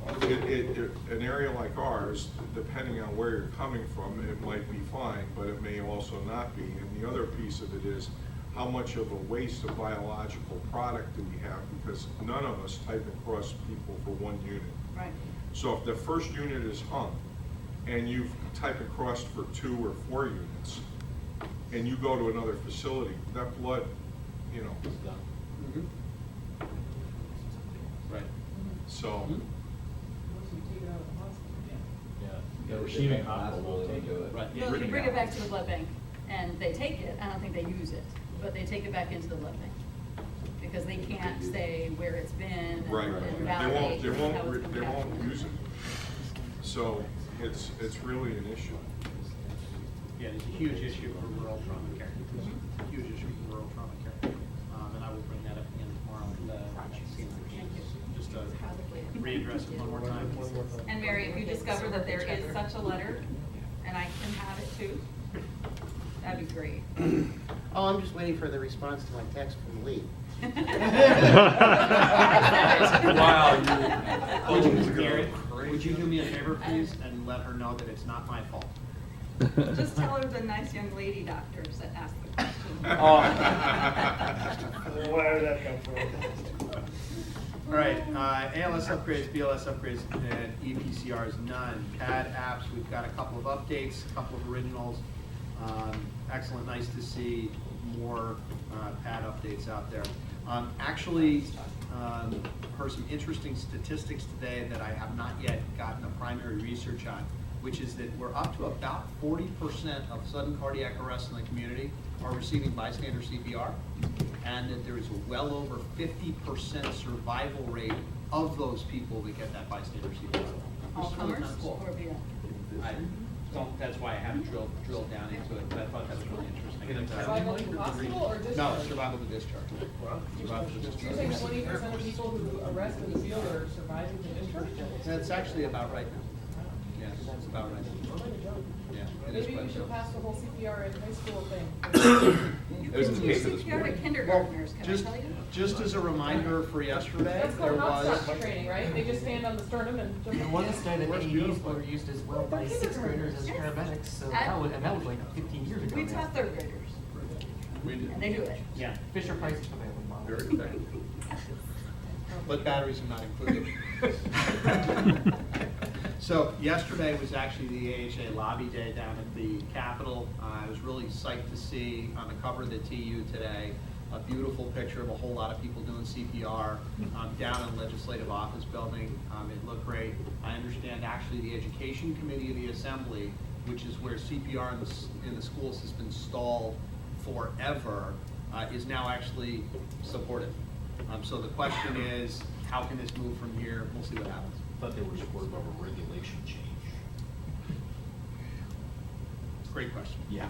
[SPEAKER 16] an area like ours, depending on where you're coming from, it might be fine, but it may also not be. And the other piece of it is, how much of a waste of biological product do we have? Because none of us type across people for one unit.
[SPEAKER 13] Right.
[SPEAKER 16] So if the first unit is hung, and you've typed across for 2 or 4 units, and you go to another facility, that blood, you know, is done.
[SPEAKER 1] Right.
[SPEAKER 16] So,
[SPEAKER 4] Once you take it out of the hospital.
[SPEAKER 15] The receiving hospital will do it.
[SPEAKER 1] Right.
[SPEAKER 13] No, you bring it back to the blood bank, and they take it, I don't think they use it, but they take it back into the blood bank. Because they can't say where it's been
[SPEAKER 16] right,
[SPEAKER 13] and
[SPEAKER 16] they
[SPEAKER 13] validate
[SPEAKER 16] won't, they
[SPEAKER 13] how it's
[SPEAKER 16] won't,
[SPEAKER 13] been
[SPEAKER 16] they won't
[SPEAKER 13] calculated.
[SPEAKER 16] use it. So, it's really an issue.
[SPEAKER 1] Yeah, it's a huge issue for rural trauma care. It's a huge issue for rural trauma care. And I will bring that up again tomorrow with just to readdress it one more time.
[SPEAKER 13] And Mary, if you discover that there is such a letter, and I can have it too, that'd be great.
[SPEAKER 9] Oh, I'm just waiting for the response to my text from Lee.
[SPEAKER 1] Wow. Gary, would you do me a favor, please, and let her know that it's not my fault?
[SPEAKER 13] Just tell her the nice young lady doctors that asked the question.
[SPEAKER 5] Where did that come from?
[SPEAKER 1] All right, ALS upgrades, BLS upgrades, and EPCRs, none. CAD apps, we've got a couple of updates, a couple of originals. Excellent, nice to see more PAD updates out there. Actually, heard some interesting statistics today that I have not yet gotten a primary research on, which is that we're up to about 40% of sudden cardiac arrests in the community are receiving bystander CPR, and that there is a well over 50% survival rate of those people that get that bystander CPR.
[SPEAKER 13] All comers
[SPEAKER 1] Cool.
[SPEAKER 13] or via?
[SPEAKER 1] that's why I haven't drilled down into it, but I thought that was really interesting.
[SPEAKER 4] Survival to hospital or discharge?
[SPEAKER 1] No, survival to discharge. Survival to
[SPEAKER 4] Do you
[SPEAKER 1] discharge.
[SPEAKER 4] think 20% of people who arrest in the field are surviving to discharge?
[SPEAKER 1] That's actually about right now. Yeah, that's about right. Yeah, it is
[SPEAKER 4] Maybe we
[SPEAKER 1] quite
[SPEAKER 4] should
[SPEAKER 1] so.
[SPEAKER 4] pass the whole CPR in high school thing.
[SPEAKER 7] It was in the paper this
[SPEAKER 13] CPR to
[SPEAKER 7] morning.
[SPEAKER 13] kindergartners, can I
[SPEAKER 1] Just,
[SPEAKER 13] tell you?
[SPEAKER 1] just as a reminder for yesterday,
[SPEAKER 4] That's
[SPEAKER 1] there
[SPEAKER 4] called hot
[SPEAKER 1] was.
[SPEAKER 4] start training, right? They just stand on the sternum and jump.
[SPEAKER 17] And one study that
[SPEAKER 1] Works
[SPEAKER 17] AEDs
[SPEAKER 1] beautifully.
[SPEAKER 17] were used as well by sixth graders as paramedics, so that was like 15 years ago.
[SPEAKER 13] We
[SPEAKER 17] now.
[SPEAKER 13] taught third graders,
[SPEAKER 12] We did.
[SPEAKER 13] and they do it.
[SPEAKER 1] Yeah,
[SPEAKER 17] Fisher Price is prevailing model.
[SPEAKER 12] Very effective.
[SPEAKER 1] but batteries are not included. So yesterday was actually the AHA lobby day down at the Capitol. I was really psyched to see on the cover of the TU today, a beautiful picture of a whole lot of people doing CPR down in Legislative Office Building. It looked great. I understand actually the Education Committee of the Assembly, which is where CPR in the schools has been stalled forever, is now actually supportive. So the question is, how can this move from here? We'll see what happens.
[SPEAKER 15] Thought they were supportive of a regulation change.
[SPEAKER 1] Great question.
[SPEAKER 15] Yeah.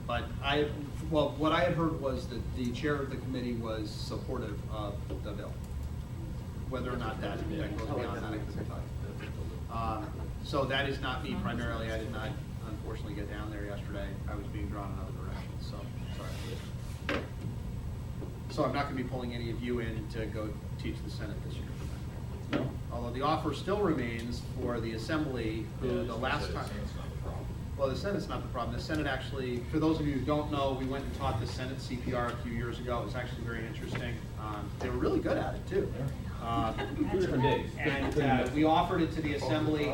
[SPEAKER 1] But what I had heard was that the chair of the committee was supportive of the bill. Whether or not that goes beyond that, I couldn't tell you. So that is not me primarily. I did not unfortunately get down there yesterday. I was being drawn in other directions, so sorry. So I'm not gonna be pulling any of you in to go teach the Senate this year. No. Although the offer still remains for the Assembly, who the last time. Well, the Senate's not the problem. The Senate actually, for those of you who don't know, we went and taught the Senate CPR a few years ago. It was actually very interesting. They were really good at it, too.
[SPEAKER 15] Different days.
[SPEAKER 1] And we offered it to the Assembly.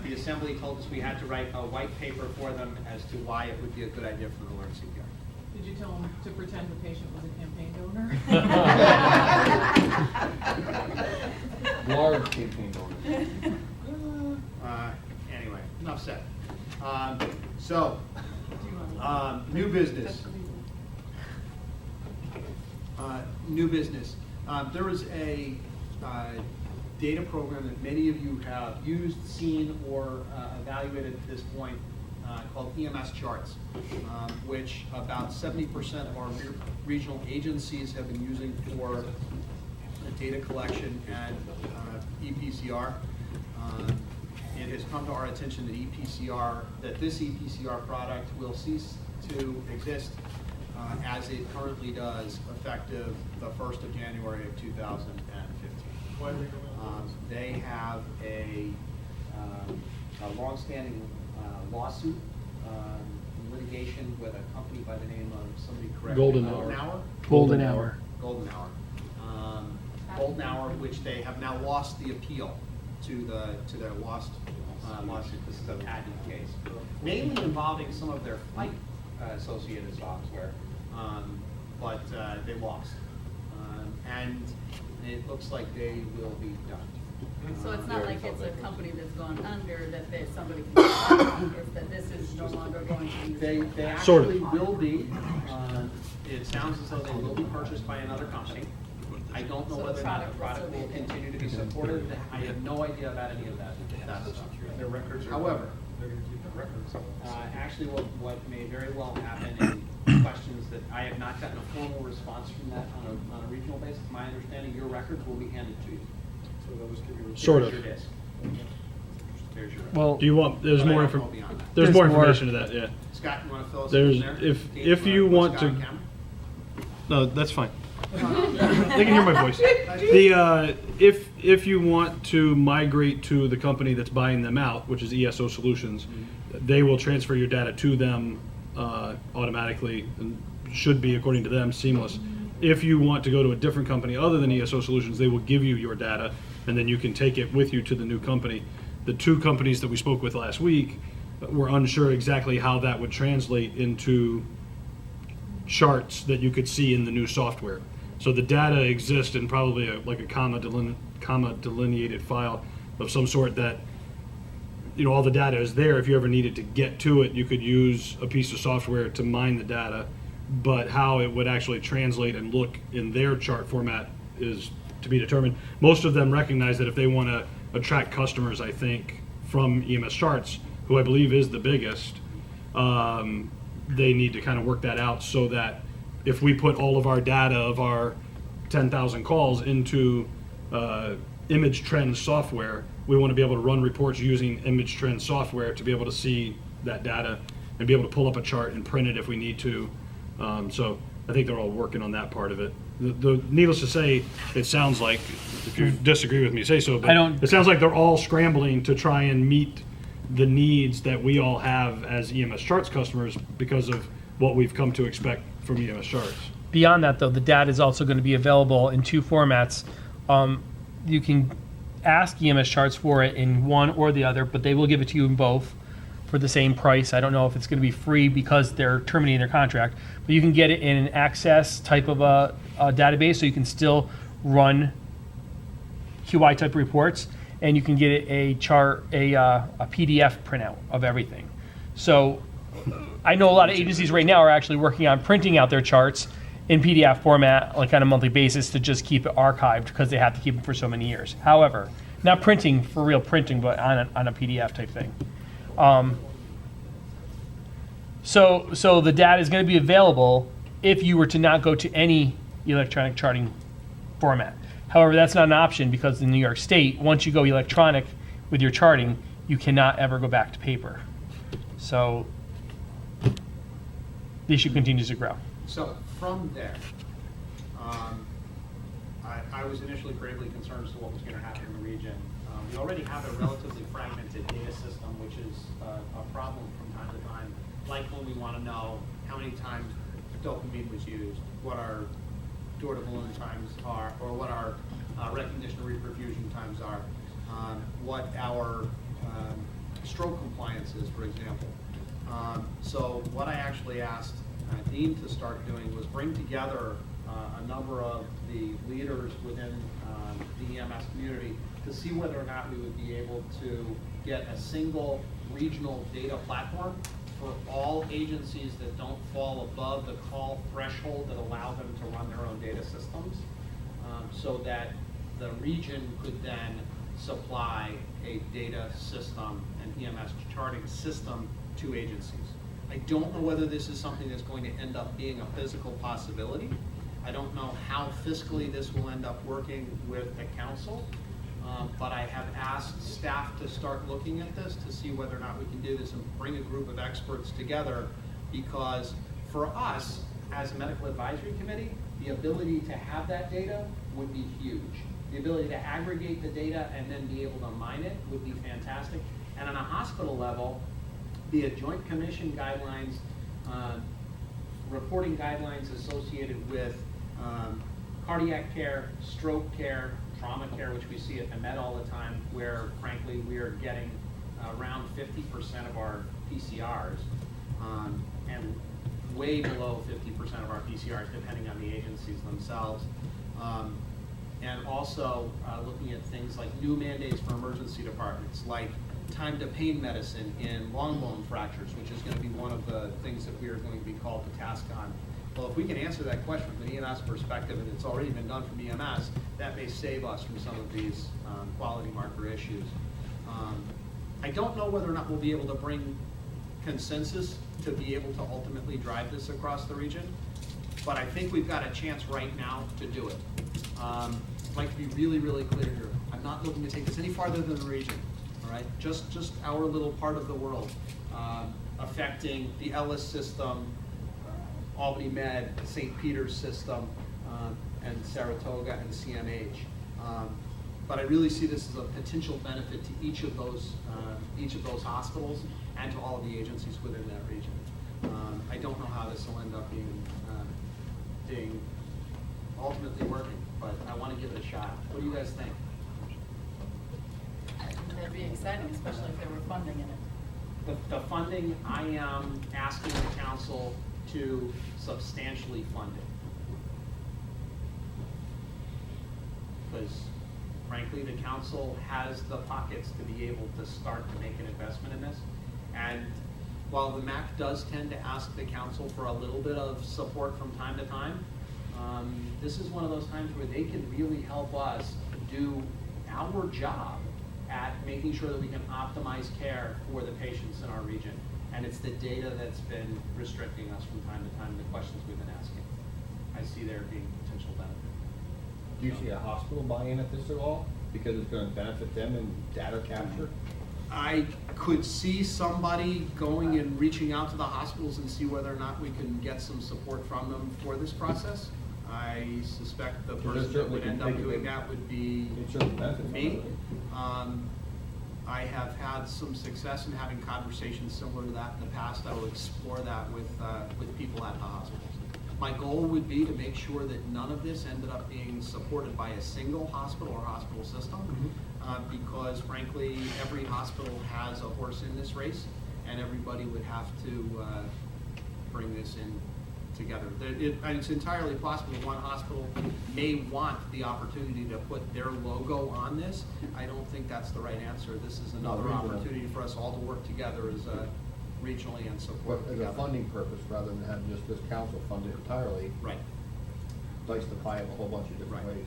[SPEAKER 1] The Assembly told us we had to write a white paper for them as to why it would be a good idea for them to learn CPR.
[SPEAKER 4] Did you tell them to pretend the patient was a campaign donor?
[SPEAKER 15] Large campaign donors.
[SPEAKER 1] Anyway, enough said. New business. New business. There was a data program that many of you have used, seen, or evaluated at this point called EMS Charts, which about 70% of our regional agencies have been using for data collection and EPCR. It has come to our attention that this EPCR product will cease to exist as it currently does, effective the 1st of January of 2015. They have a longstanding lawsuit, litigation with a company by the name of, somebody correct me,
[SPEAKER 2] Golden Hour.
[SPEAKER 3] Golden Hour.
[SPEAKER 1] Golden Hour. Golden Hour, which they have now lost the appeal to their lost lawsuit. This is a patent case, mainly involving some of their flight associated software, but they lost. And it looks like they will be done.
[SPEAKER 13] So it's not like it's a company that's gone under, that somebody can, it's that this is no longer going to be.
[SPEAKER 1] They
[SPEAKER 2] Sort of.
[SPEAKER 1] actually will be. It sounds as though they will be purchased by another company. I don't know
[SPEAKER 13] So the
[SPEAKER 1] whether or not the
[SPEAKER 13] product will
[SPEAKER 1] product will
[SPEAKER 13] still be
[SPEAKER 1] continue to be supported. I have no idea about any of that stuff.
[SPEAKER 5] Their records are.
[SPEAKER 1] However,
[SPEAKER 5] They're gonna keep their records.
[SPEAKER 1] actually, what may very well happen in questions that I have not gotten a formal response from that on a regional basis. My understanding, your records will be handed to you.
[SPEAKER 5] So they'll just give you a.
[SPEAKER 2] Sort
[SPEAKER 1] Here's
[SPEAKER 2] of.
[SPEAKER 1] your disc. There's your record.
[SPEAKER 3] Well,
[SPEAKER 2] Do you want, there's
[SPEAKER 1] But I
[SPEAKER 2] more
[SPEAKER 1] don't know
[SPEAKER 2] info,
[SPEAKER 1] beyond that.
[SPEAKER 2] there's
[SPEAKER 3] There's
[SPEAKER 2] more
[SPEAKER 3] more.
[SPEAKER 2] information to that, yeah.
[SPEAKER 1] Scott, you want to fill us
[SPEAKER 2] There's,
[SPEAKER 1] in there?
[SPEAKER 2] if
[SPEAKER 1] Dave,
[SPEAKER 2] you
[SPEAKER 1] wanna
[SPEAKER 2] want
[SPEAKER 1] put
[SPEAKER 2] to,
[SPEAKER 1] Scott on camera?
[SPEAKER 2] no, that's fine. They can hear my voice. If you want to migrate to the company that's buying them out, which is ESO Solutions, they will transfer your data to them automatically, and should be, according to them, seamless. If you want to go to a different company other than ESO Solutions, they will give you your data, and then you can take it with you to the new company. The two companies that we spoke with last week were unsure exactly how that would translate into charts that you could see in the new software. So the data exists in probably like a comma delineated file of some sort that, all the data is there. If you ever needed to get to it, you could use a piece of software to mine the data. But how it would actually translate and look in their chart format is to be determined. Most of them recognize that if they want to attract customers, I think, from EMS charts, who I believe is the biggest, they need to kind of work that out so that if we put all of our data of our 10,000 calls into image trend software, we want to be able to run reports using image trend software to be able to see that data and be able to pull up a chart and print it if we need to. So I think they're all working on that part of it. Needless to say, it sounds like, if you disagree with me, say so, but it sounds like they're all scrambling to try and meet the needs that we all have as EMS Charts customers because of what we've come to expect from EMS Charts.
[SPEAKER 3] Beyond that, though, the data is also going to be available in two formats. You can ask EMS Charts for it in one or the other, but they will give it to you in both for the same price. I don't know if it's going to be free because they're terminating their contract, but you can get it in an Access type of a database, so you can still run QI type reports, and you can get it a PDF printout of everything. So I know a lot of agencies right now are actually working on printing out their charts in PDF format, like on a monthly basis, to just keep it archived because they have to keep them for so many years. However, not printing for real printing, but on a PDF type thing. So the data is going to be available if you were to not go to any electronic charting format. However, that's not an option because in New York State, once you go electronic with your charting, you cannot ever go back to paper. So the issue continues to grow.
[SPEAKER 1] So from there, I was initially gravely concerned as to what was going to happen in the region. We already have a relatively fragmented data system, which is a problem from time to time. Like when we want to know how many times dopamine was used, what our door to balloon times are, or what our recognition reperfusion times are, what our stroke compliance is, for example. So what I actually asked Dean to start doing was bring together a number of the leaders within the EMS community to see whether or not we would be able to get a single regional data platform for all agencies that don't fall above the call threshold that allow them to run their own data systems, so that the region could then supply a data system, an EMS charting system to agencies. I don't know whether this is something that's going to end up being a physical possibility. I don't know how fiscally this will end up working with the council, but I have asked staff to start looking at this to see whether or not we can do this and bring a group of experts together, because for us, as a medical advisory committee, the ability to have that data would be huge. The ability to aggregate the data and then be able to mine it would be fantastic. And on a hospital level, the Joint Commission guidelines, reporting guidelines associated with cardiac care, stroke care, trauma care, which we see at the Med all the time, where frankly we are getting around 50% of our PCRs, and way below 50% of our PCRs, depending on the agencies themselves. And also looking at things like new mandates for emergency departments, like time to pain medicine in long bone fractures, which is going to be one of the things that we are going to be called to task on. Well, if we can answer that question from an EMS perspective, and it's already been done from EMS, that may save us from some of these quality marker issues. I don't know whether or not we'll be able to bring consensus to be able to ultimately drive this across the region, but I think we've got a chance right now to do it. I'd like to be really, really clear here. I'm not looking to take this any farther than the region, all right? Just our little part of the world, affecting the Ellis system, Albany Med, St. Peter's system, and Saratoga and CMH. But I really see this as a potential benefit to each of those hospitals and to all of the agencies within that region. I don't know how this will end up being ultimately working, but I want to give it a shot. What do you guys think?
[SPEAKER 13] That'd be exciting, especially if there were funding in it.
[SPEAKER 1] The funding, I am asking the council to substantially fund it. Because frankly, the council has the pockets to be able to start to make an investment in this. And while the MAC does tend to ask the council for a little bit of support from time to time, this is one of those times where they can really help us do our job at making sure that we can optimize care for the patients in our region. And it's the data that's been restricting us from time to time, the questions we've been asking. I see there being potential benefit.
[SPEAKER 15] Do you see a hospital buy-in at this at all? Because it's gonna benefit them in data capture?
[SPEAKER 1] I could see somebody going and reaching out to the hospitals and see whether or not we can get some support from them for this process. I suspect the person that would end up doing that would be me. I have had some success in having conversations similar to that in the past. I will explore that with people at the hospitals. My goal would be to make sure that none of this ended up being supported by a single hospital or hospital system, because frankly, every hospital has a horse in this race, and everybody would have to bring this in together. And it's entirely possible one hospital may want the opportunity to put their logo on this. I don't think that's the right answer. This is another opportunity for us all to work together as regionally and support
[SPEAKER 15] As a
[SPEAKER 1] together.
[SPEAKER 15] funding purpose, rather than having just this council fund it entirely.
[SPEAKER 1] Right.
[SPEAKER 15] Dice the pie in a whole bunch of different ways.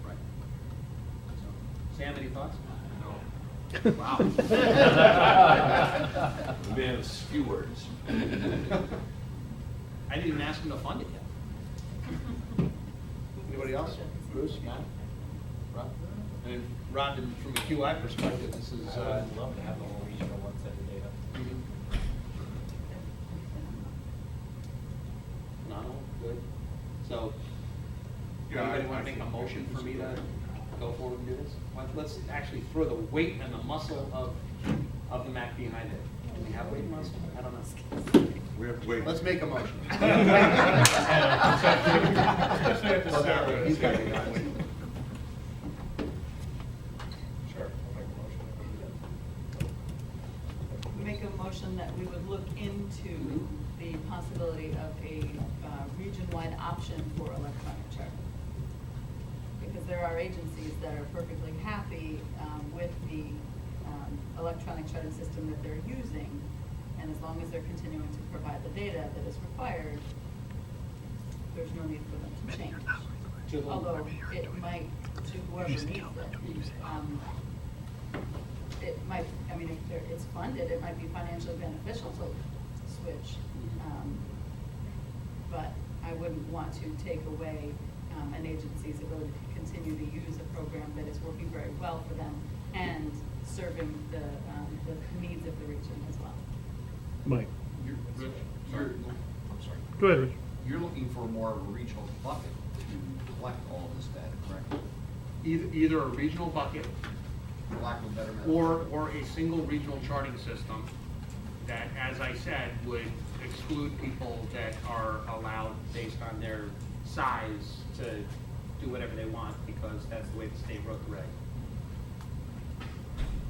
[SPEAKER 1] Right. Sam, any thoughts?
[SPEAKER 15] No.
[SPEAKER 1] Wow.
[SPEAKER 12] Man, a few words.
[SPEAKER 1] I didn't even ask him to fund it yet. Anybody else? Bruce, Matt? Rob? And Rob, from a QI perspective, this is.
[SPEAKER 17] I'd love to have the whole regional one set of data.
[SPEAKER 1] No, good. So,
[SPEAKER 16] Yeah,
[SPEAKER 1] anybody
[SPEAKER 16] I
[SPEAKER 1] want to make a
[SPEAKER 16] think
[SPEAKER 1] motion for me to
[SPEAKER 16] it's
[SPEAKER 1] go forward and do this? Let's actually throw the weight and the muscle of the MAC behind it. Do we have weight and muscle? I don't know.
[SPEAKER 16] We have to wait.
[SPEAKER 1] Let's make a motion.
[SPEAKER 5] He's got it done. Sure, I'll make a motion.
[SPEAKER 13] Make a motion that we would look into the possibility of a region-wide option for electronic charting. Because there are agencies that are perfectly happy with the electronic charting system that they're using, and as long as they're continuing to provide the data that is required, there's no need for them to change. Although it might, to whoever needs it, it might, I mean, if it's funded, it might be financially beneficial to switch. But I wouldn't want to take away an agency's ability to continue to use a program that is working very well for them and serving the needs of the region as well.
[SPEAKER 2] Mike,
[SPEAKER 11] I'm sorry.
[SPEAKER 2] go ahead, Rich.
[SPEAKER 11] You're looking for more of a regional bucket to collect all of this data, correct?
[SPEAKER 1] Either a regional bucket
[SPEAKER 11] For lack of a better metaphor.
[SPEAKER 1] or a single regional charting system that, as I said, would exclude people that are allowed based on their size to do whatever they want because that's the way the state wrote the reg.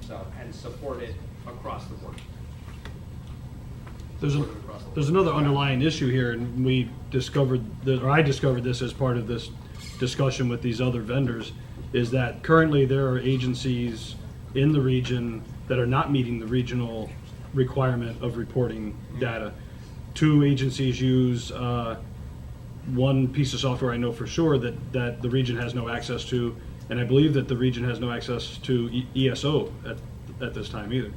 [SPEAKER 1] So, and support it across the board.
[SPEAKER 2] There's another underlying issue here, and we discovered, or I discovered this as part of this discussion with these other vendors, is that currently there are agencies in the region that are not meeting the regional requirement of reporting data. 2 agencies use one piece of software I know for sure that the region has no access to, and I believe that the region has no access to ESO at this time either.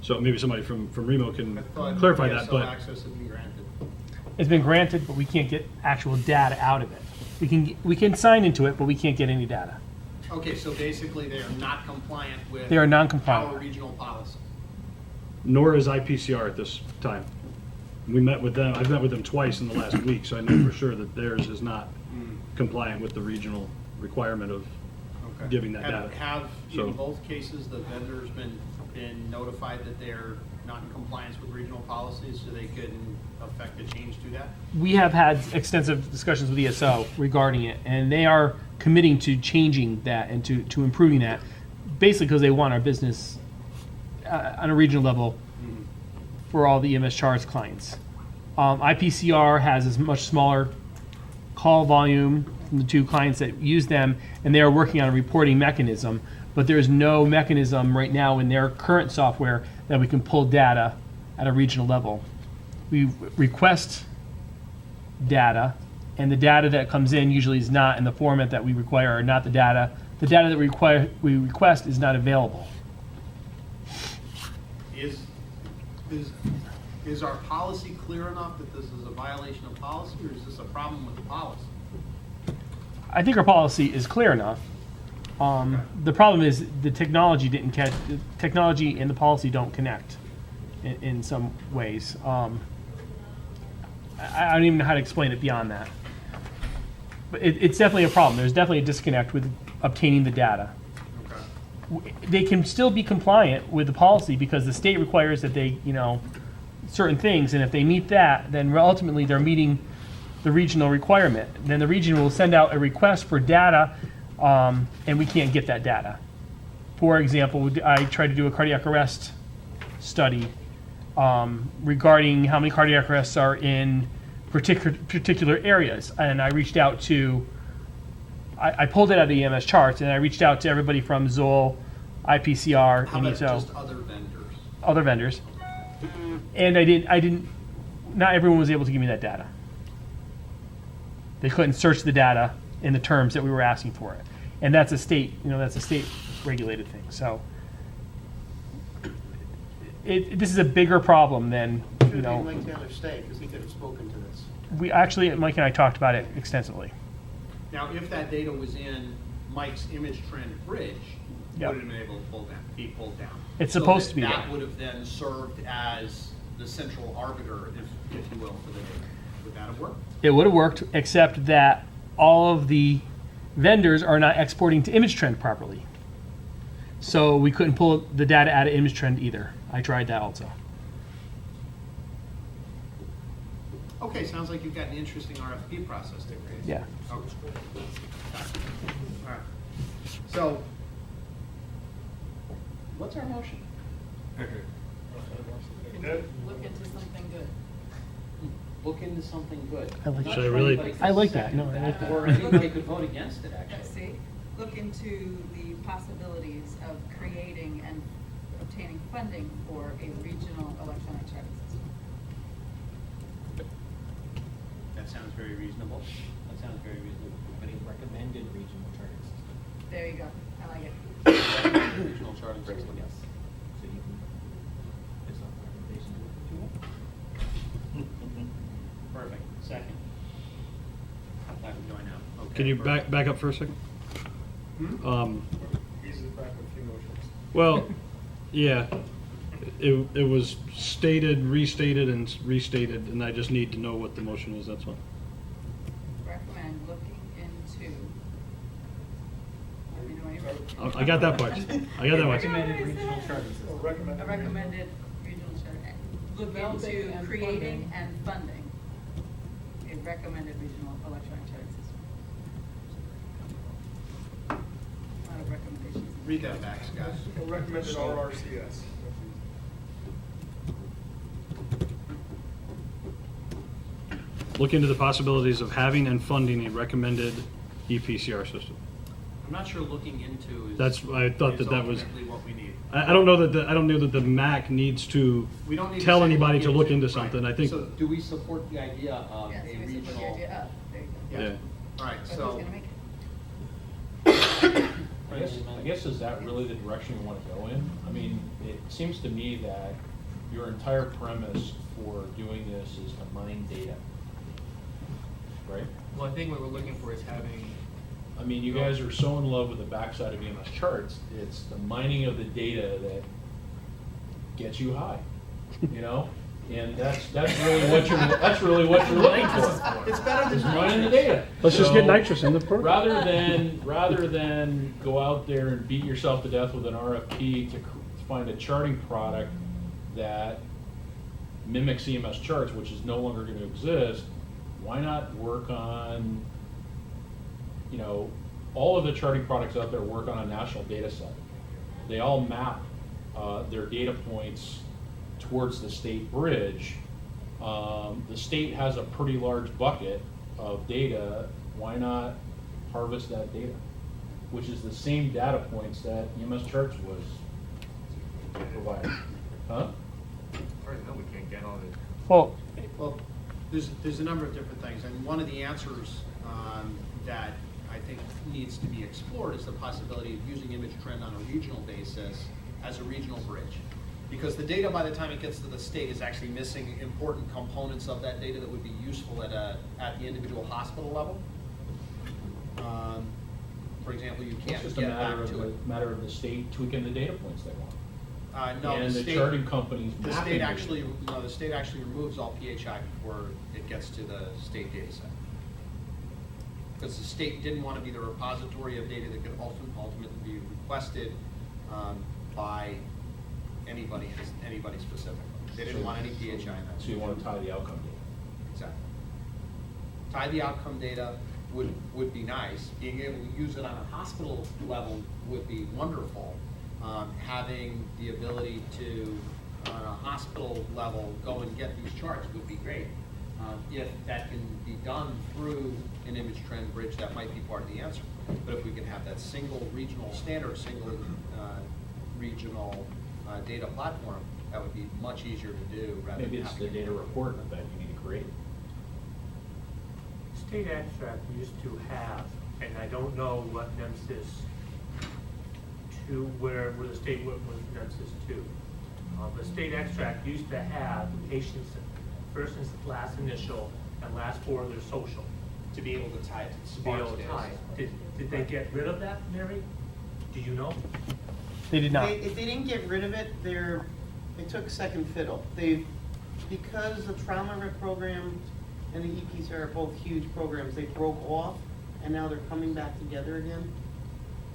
[SPEAKER 2] So maybe somebody from Remo can clarify that, but.
[SPEAKER 1] Access has been granted.
[SPEAKER 3] It's been granted, but we can't get actual data out of it. We can sign into it, but we can't get any data.
[SPEAKER 1] Okay, so basically they are not compliant with.
[SPEAKER 3] They are non-compliant.
[SPEAKER 1] Our regional policy.
[SPEAKER 2] Nor is IPCR at this time. We met with them, I've met with them twice in the last week, so I know for sure that theirs is not compliant with the regional requirement of
[SPEAKER 1] Okay.
[SPEAKER 2] giving that data.
[SPEAKER 1] Have
[SPEAKER 2] So-
[SPEAKER 1] in both cases, the vendors been notified that they're not in compliance with regional policies, so they can affect a change to that?
[SPEAKER 3] We have had extensive discussions with ESO regarding it, and they are committing to changing that and to improving that, basically because they want our business on a regional level for all the EMS charts clients. IPCR has a much smaller call volume from the 2 clients that use them, and they are working on a reporting mechanism, but there is no mechanism right now in their current software that we can pull data at a regional level. We request data, and the data that comes in usually is not in the format that we require, or not the data. The data that we request is not available.
[SPEAKER 1] Is our policy clear enough that this is a violation of policy, or is this a problem with the policy?
[SPEAKER 3] I think our policy is clear enough. The problem is the technology didn't catch, the technology and the policy don't connect in some ways. I don't even know how to explain it beyond that. But it's definitely a problem. There's definitely a disconnect with obtaining the data. They can still be compliant with the policy because the state requires that they, certain things, and if they meet that, then ultimately they're meeting the regional requirement. Then the region will send out a request for data, and we can't get that data. For example, I tried to do a cardiac arrest study regarding how many cardiac arrests are in particular areas, and I reached out to, I pulled it out of the EMS charts, and I reached out to everybody from Zoll, IPCR,
[SPEAKER 1] How
[SPEAKER 3] and
[SPEAKER 1] about
[SPEAKER 3] ESO.
[SPEAKER 1] just other vendors?
[SPEAKER 3] Other vendors. And I didn't, not everyone was able to give me that data. They couldn't search the data in the terms that we were asking for it. And that's a state, that's a state regulated thing. So this is a bigger problem than,
[SPEAKER 9] Should have made Mike Taylor stay, because he could have spoken to this.
[SPEAKER 3] we actually, Mike and I talked about it extensively.
[SPEAKER 1] Now, if that data was in Mike's image trend bridge,
[SPEAKER 3] Yep.
[SPEAKER 1] would it have been able to be pulled down?
[SPEAKER 3] It's
[SPEAKER 1] So
[SPEAKER 3] supposed
[SPEAKER 1] that
[SPEAKER 3] to be
[SPEAKER 1] That
[SPEAKER 3] there.
[SPEAKER 1] would have then served as the central arbiter, if you will, for the data. Would that have worked?
[SPEAKER 3] It would have worked, except that all of the vendors are not exporting to ImageTrend properly. So we couldn't pull the data out of ImageTrend either. I tried that also.
[SPEAKER 1] Okay, sounds like you've got an interesting RFP process there, Grace.
[SPEAKER 3] Yeah.
[SPEAKER 1] Okay. All right. So, what's our motion?
[SPEAKER 6] Look into something good.
[SPEAKER 8] Look into something good.
[SPEAKER 3] I like
[SPEAKER 8] Not
[SPEAKER 3] that.
[SPEAKER 8] sure
[SPEAKER 2] really-
[SPEAKER 8] anybody's
[SPEAKER 3] I like that.
[SPEAKER 8] second
[SPEAKER 3] No, I like that.
[SPEAKER 8] Or anybody could vote against it, actually.
[SPEAKER 13] Let's see, look into the possibilities of creating and obtaining funding for a regional electronic charting system.
[SPEAKER 1] That sounds very reasonable.
[SPEAKER 8] That sounds very reasonable. But he recommended regional charting system.
[SPEAKER 13] There you go, I like it.
[SPEAKER 8] Regional charting system, yes. So you can, it's not a recommendation, do what you want.
[SPEAKER 1] Perfect. Second. I can join now. Okay,
[SPEAKER 2] Can you
[SPEAKER 1] perfect.
[SPEAKER 2] back up for a second?
[SPEAKER 5] Eases back with a few motions.
[SPEAKER 2] Well, yeah, it was stated, restated, and restated, and I just need to know what the motion is, that's all.
[SPEAKER 13] Recommend looking into. Let me know when you're ready.
[SPEAKER 2] I got that part. I got that part.
[SPEAKER 8] Recommended regional charting system.
[SPEAKER 5] Oh, recommend.
[SPEAKER 13] A recommended regional chart, look
[SPEAKER 4] Developing
[SPEAKER 13] into
[SPEAKER 4] and
[SPEAKER 13] creating
[SPEAKER 4] funding.
[SPEAKER 13] and funding a recommended regional electronic charting system. Not a recommendation.
[SPEAKER 1] Read that back, Scott.
[SPEAKER 5] Recommended RRCS.
[SPEAKER 2] Look into the possibilities of having and funding a recommended EPCR system.
[SPEAKER 1] I'm not sure looking into is.
[SPEAKER 2] That's- I thought
[SPEAKER 1] is
[SPEAKER 2] that was-
[SPEAKER 1] ultimately what we need.
[SPEAKER 2] I don't know that I don't know that the MAC needs to
[SPEAKER 1] We don't need to
[SPEAKER 2] tell
[SPEAKER 1] say
[SPEAKER 2] anybody to look into
[SPEAKER 1] right.
[SPEAKER 2] something. I think,
[SPEAKER 8] So do we support the idea of
[SPEAKER 13] Yes,
[SPEAKER 8] a
[SPEAKER 13] we support the
[SPEAKER 8] regional?
[SPEAKER 13] idea of, there you go.
[SPEAKER 2] yeah.
[SPEAKER 1] All right,
[SPEAKER 13] But who's
[SPEAKER 1] so,
[SPEAKER 13] gonna make it?
[SPEAKER 15] I guess is that really the direction we want to go in? I mean, it seems to me that your entire premise for doing this is to mine data. Right?
[SPEAKER 17] Well, I think what we're looking for is having,
[SPEAKER 15] I mean, you guys are so in love with the backside of EMS charts, it's the mining of the data that gets you high, you know? And that's really what you're looking for.
[SPEAKER 1] it's better than
[SPEAKER 15] Is mining the data.
[SPEAKER 2] Let's just get
[SPEAKER 15] So,
[SPEAKER 2] nitrous in the program.
[SPEAKER 15] rather than go out there and beat yourself to death with an RFP to find a charting product that mimics EMS charts, which is no longer going to exist, why not work on, all of the charting products out there work on a national data set. They all map their data points towards the state bridge. The state has a pretty large bucket of data. Why not harvest that data? Which is the same data points that EMS charts was providing. Huh?
[SPEAKER 3] Well,
[SPEAKER 1] well, there's a number of different things, and one of the answers that I think needs to be explored is the possibility of using image trend on a regional basis as a regional bridge. Because the data, by the time it gets to the state, is actually missing important components of that data that would be useful at the individual hospital level. For example, you
[SPEAKER 15] It's
[SPEAKER 1] can't
[SPEAKER 15] just a
[SPEAKER 1] get
[SPEAKER 15] matter
[SPEAKER 1] back
[SPEAKER 15] of,
[SPEAKER 1] to it.
[SPEAKER 15] matter of the state tweaking the data points they want.
[SPEAKER 1] No,
[SPEAKER 15] And the
[SPEAKER 1] state-
[SPEAKER 15] charting companies
[SPEAKER 1] The
[SPEAKER 15] mapping
[SPEAKER 1] state
[SPEAKER 15] it.
[SPEAKER 1] actually, no, the state actually removes all PHI before it gets to the state data set. Because the state didn't want to be the repository of data that could ultimately be requested by anybody specific. They didn't want any PHI in that.
[SPEAKER 15] So you want to tie the outcome data.
[SPEAKER 1] Exactly. Tie the outcome data would be nice. Being able to use it on a hospital level would be wonderful. Having the ability to, on a hospital level, go and get these charts would be great. If that can be done through an image trend bridge, that might be part of the answer. But if we can have that single regional standard, single regional data platform, that would be much easier to do rather than
[SPEAKER 15] Maybe it's the
[SPEAKER 1] having-
[SPEAKER 15] data report that you need to create.
[SPEAKER 18] State abstract used to have, and I don't know what NEMSIS 2, where the state was NEMSIS 2. The state abstract used to have the patient's first and last initial and last four of their social.
[SPEAKER 8] To be able to tie it to
[SPEAKER 18] To be able to
[SPEAKER 8] Sparks
[SPEAKER 18] tie.
[SPEAKER 8] data.
[SPEAKER 18] Did they get rid of that, Mary? Do you know?
[SPEAKER 3] They did not.
[SPEAKER 9] If they didn't get rid of it, they took second fiddle. Because the trauma rep program and the EPCR are both huge programs, they broke off, and now they're coming back together again.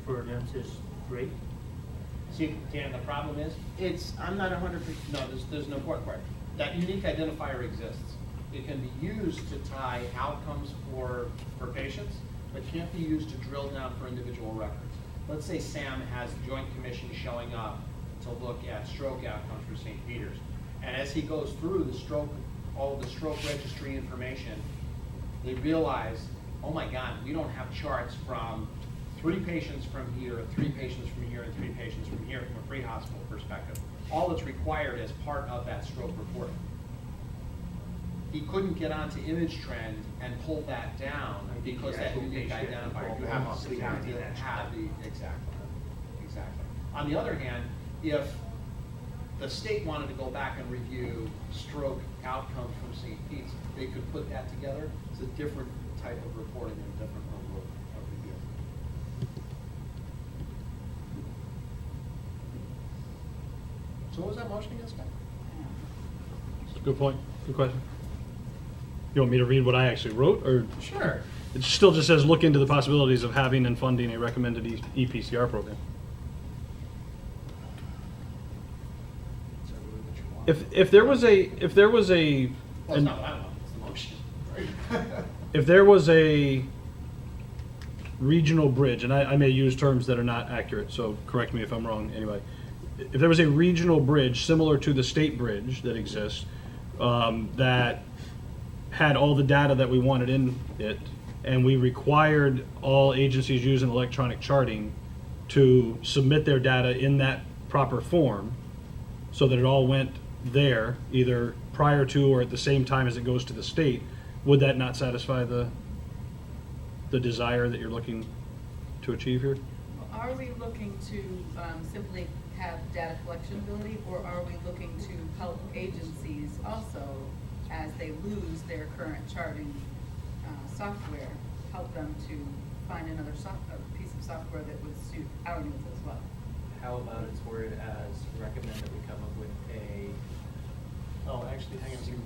[SPEAKER 18] For NEMSIS 3?
[SPEAKER 1] See, Dan, the problem is,
[SPEAKER 9] I'm not 100%.
[SPEAKER 1] no, there's no important part. That unique identifier exists. It can be used to tie outcomes for patients, but can't be used to drill down for individual records. Let's say Sam has the Joint Commission showing up to look at stroke outcomes for St. Peter's. And as he goes through all of the stroke registry information, they realize, oh my God, we don't have charts from 3 patients from here, 3 patients from here, and 3 patients from here from a pre-hospital perspective. All that's required as part of that stroke reporting. He couldn't get onto Image Trend and pull that down because that unique identifier, you have to have the, exactly. On the other hand, if the state wanted to go back and review stroke outcomes from St. Pete's, they could put that together. It's a different type of reporting and a different level of review. So what was that motion again, Scott?
[SPEAKER 2] Good point. Good question. You want me to read what I actually wrote, or?
[SPEAKER 1] Sure.
[SPEAKER 2] It still just says, look into the possibilities of having and funding a recommended EPCR program. If there was a
[SPEAKER 1] Well, it's not what I want, it's the motion.
[SPEAKER 2] if there was a regional bridge, and I may use terms that are not accurate, so correct me if I'm wrong anyway. If there was a regional bridge similar to the state bridge that exists, that had all the data that we wanted in it, and we required all agencies using electronic charting to submit their data in that proper form, so that it all went there, either prior to or at the same time as it goes to the state, would that not satisfy the desire that you're looking to achieve here?
[SPEAKER 6] Are we looking to simply have data collection ability, or are we looking to help agencies also, as they lose their current charting software, help them to find another piece of software that would suit our needs as well?
[SPEAKER 8] How about it's worded as recommend that we come up with a,
[SPEAKER 1] Oh, actually, hang on a second.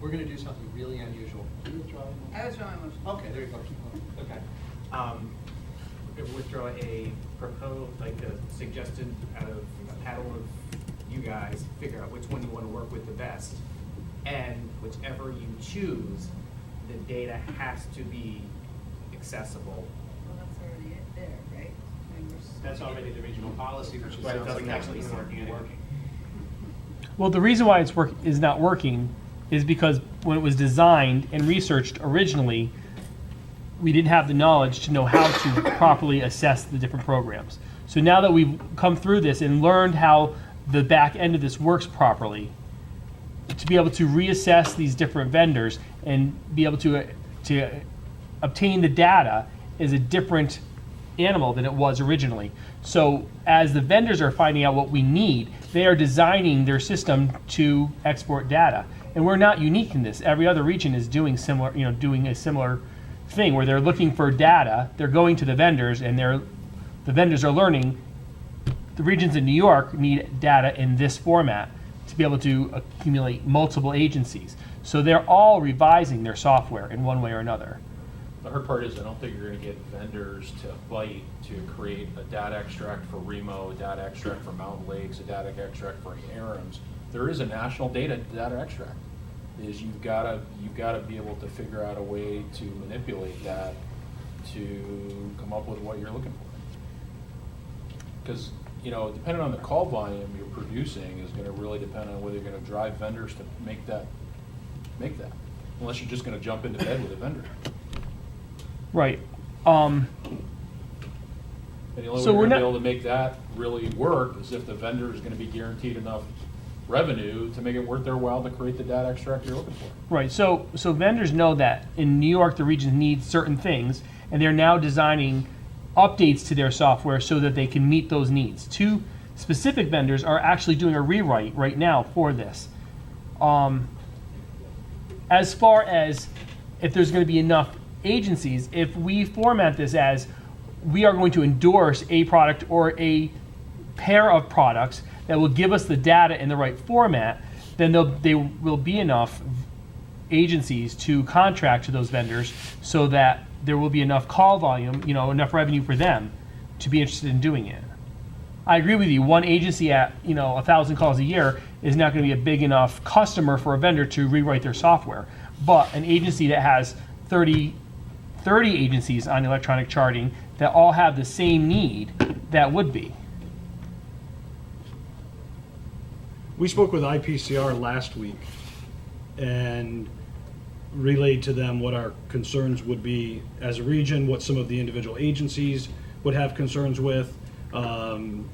[SPEAKER 1] We're gonna do something really unusual. Can you withdraw?
[SPEAKER 6] I withdraw my motion.
[SPEAKER 1] Okay, there you go. Keep going.
[SPEAKER 8] okay.
[SPEAKER 17] Withdraw a proposed, like a suggested out of a panel of you guys, figure out which one you want to work with the best. And whichever you choose, the data has to be accessible.
[SPEAKER 6] Well, that's already it there, right? I mean,
[SPEAKER 1] That's already the regional policy, which
[SPEAKER 17] But it
[SPEAKER 1] sounds like
[SPEAKER 17] doesn't
[SPEAKER 1] that's
[SPEAKER 17] actually
[SPEAKER 1] not
[SPEAKER 17] seem
[SPEAKER 1] working.
[SPEAKER 3] Well, the reason why is not working is because when it was designed and researched originally, we didn't have the knowledge to know how to properly assess the different programs. So now that we've come through this and learned how the back end of this works properly, to be able to reassess these different vendors and be able to obtain the data is a different animal than it was originally. So as the vendors are finding out what we need, they are designing their system to export data. And we're not unique in this. Every other region is doing similar, doing a similar thing where they're looking for data, they're going to the vendors, and the vendors are learning the regions in New York need data in this format to be able to accumulate multiple agencies. So they're all revising their software in one way or another.
[SPEAKER 15] The hard part is I don't think you're going to get vendors to bite to create a data extract for Remo, a data extract for Mountain Lakes, a data extract for Aarons. There is a national data extract. Is you've got to be able to figure out a way to manipulate that to come up with what you're looking for. Because depending on the call volume you're producing is going to really depend on whether you're going to drive vendors to make that. Unless you're just going to jump into bed with a vendor.
[SPEAKER 3] Right.
[SPEAKER 15] And the only
[SPEAKER 3] So
[SPEAKER 15] way
[SPEAKER 3] we're
[SPEAKER 15] we're going to
[SPEAKER 3] not-
[SPEAKER 15] be able to make that really work is if the vendor is going to be guaranteed enough revenue to make it worth their while to create the data extract you're looking for.
[SPEAKER 3] Right. So vendors know that in New York the regions need certain things, and they're now designing updates to their software so that they can meet those needs. Two specific vendors are actually doing a rewrite right now for this. As far as if there's going to be enough agencies, if we format this as we are going to endorse a product or a pair of products that will give us the data in the right format, then there will be enough agencies to contract to those vendors so that there will be enough call volume, enough revenue for them to be interested in doing it. I agree with you. One agency at 1,000 calls a year is not going to be a big enough customer for a vendor to rewrite their software. But an agency that has 30 agencies on electronic charting that all have the same need, that would be.
[SPEAKER 2] We spoke with IPCR last week and relayed to them what our concerns would be as a region, what some of the individual agencies would have concerns with, and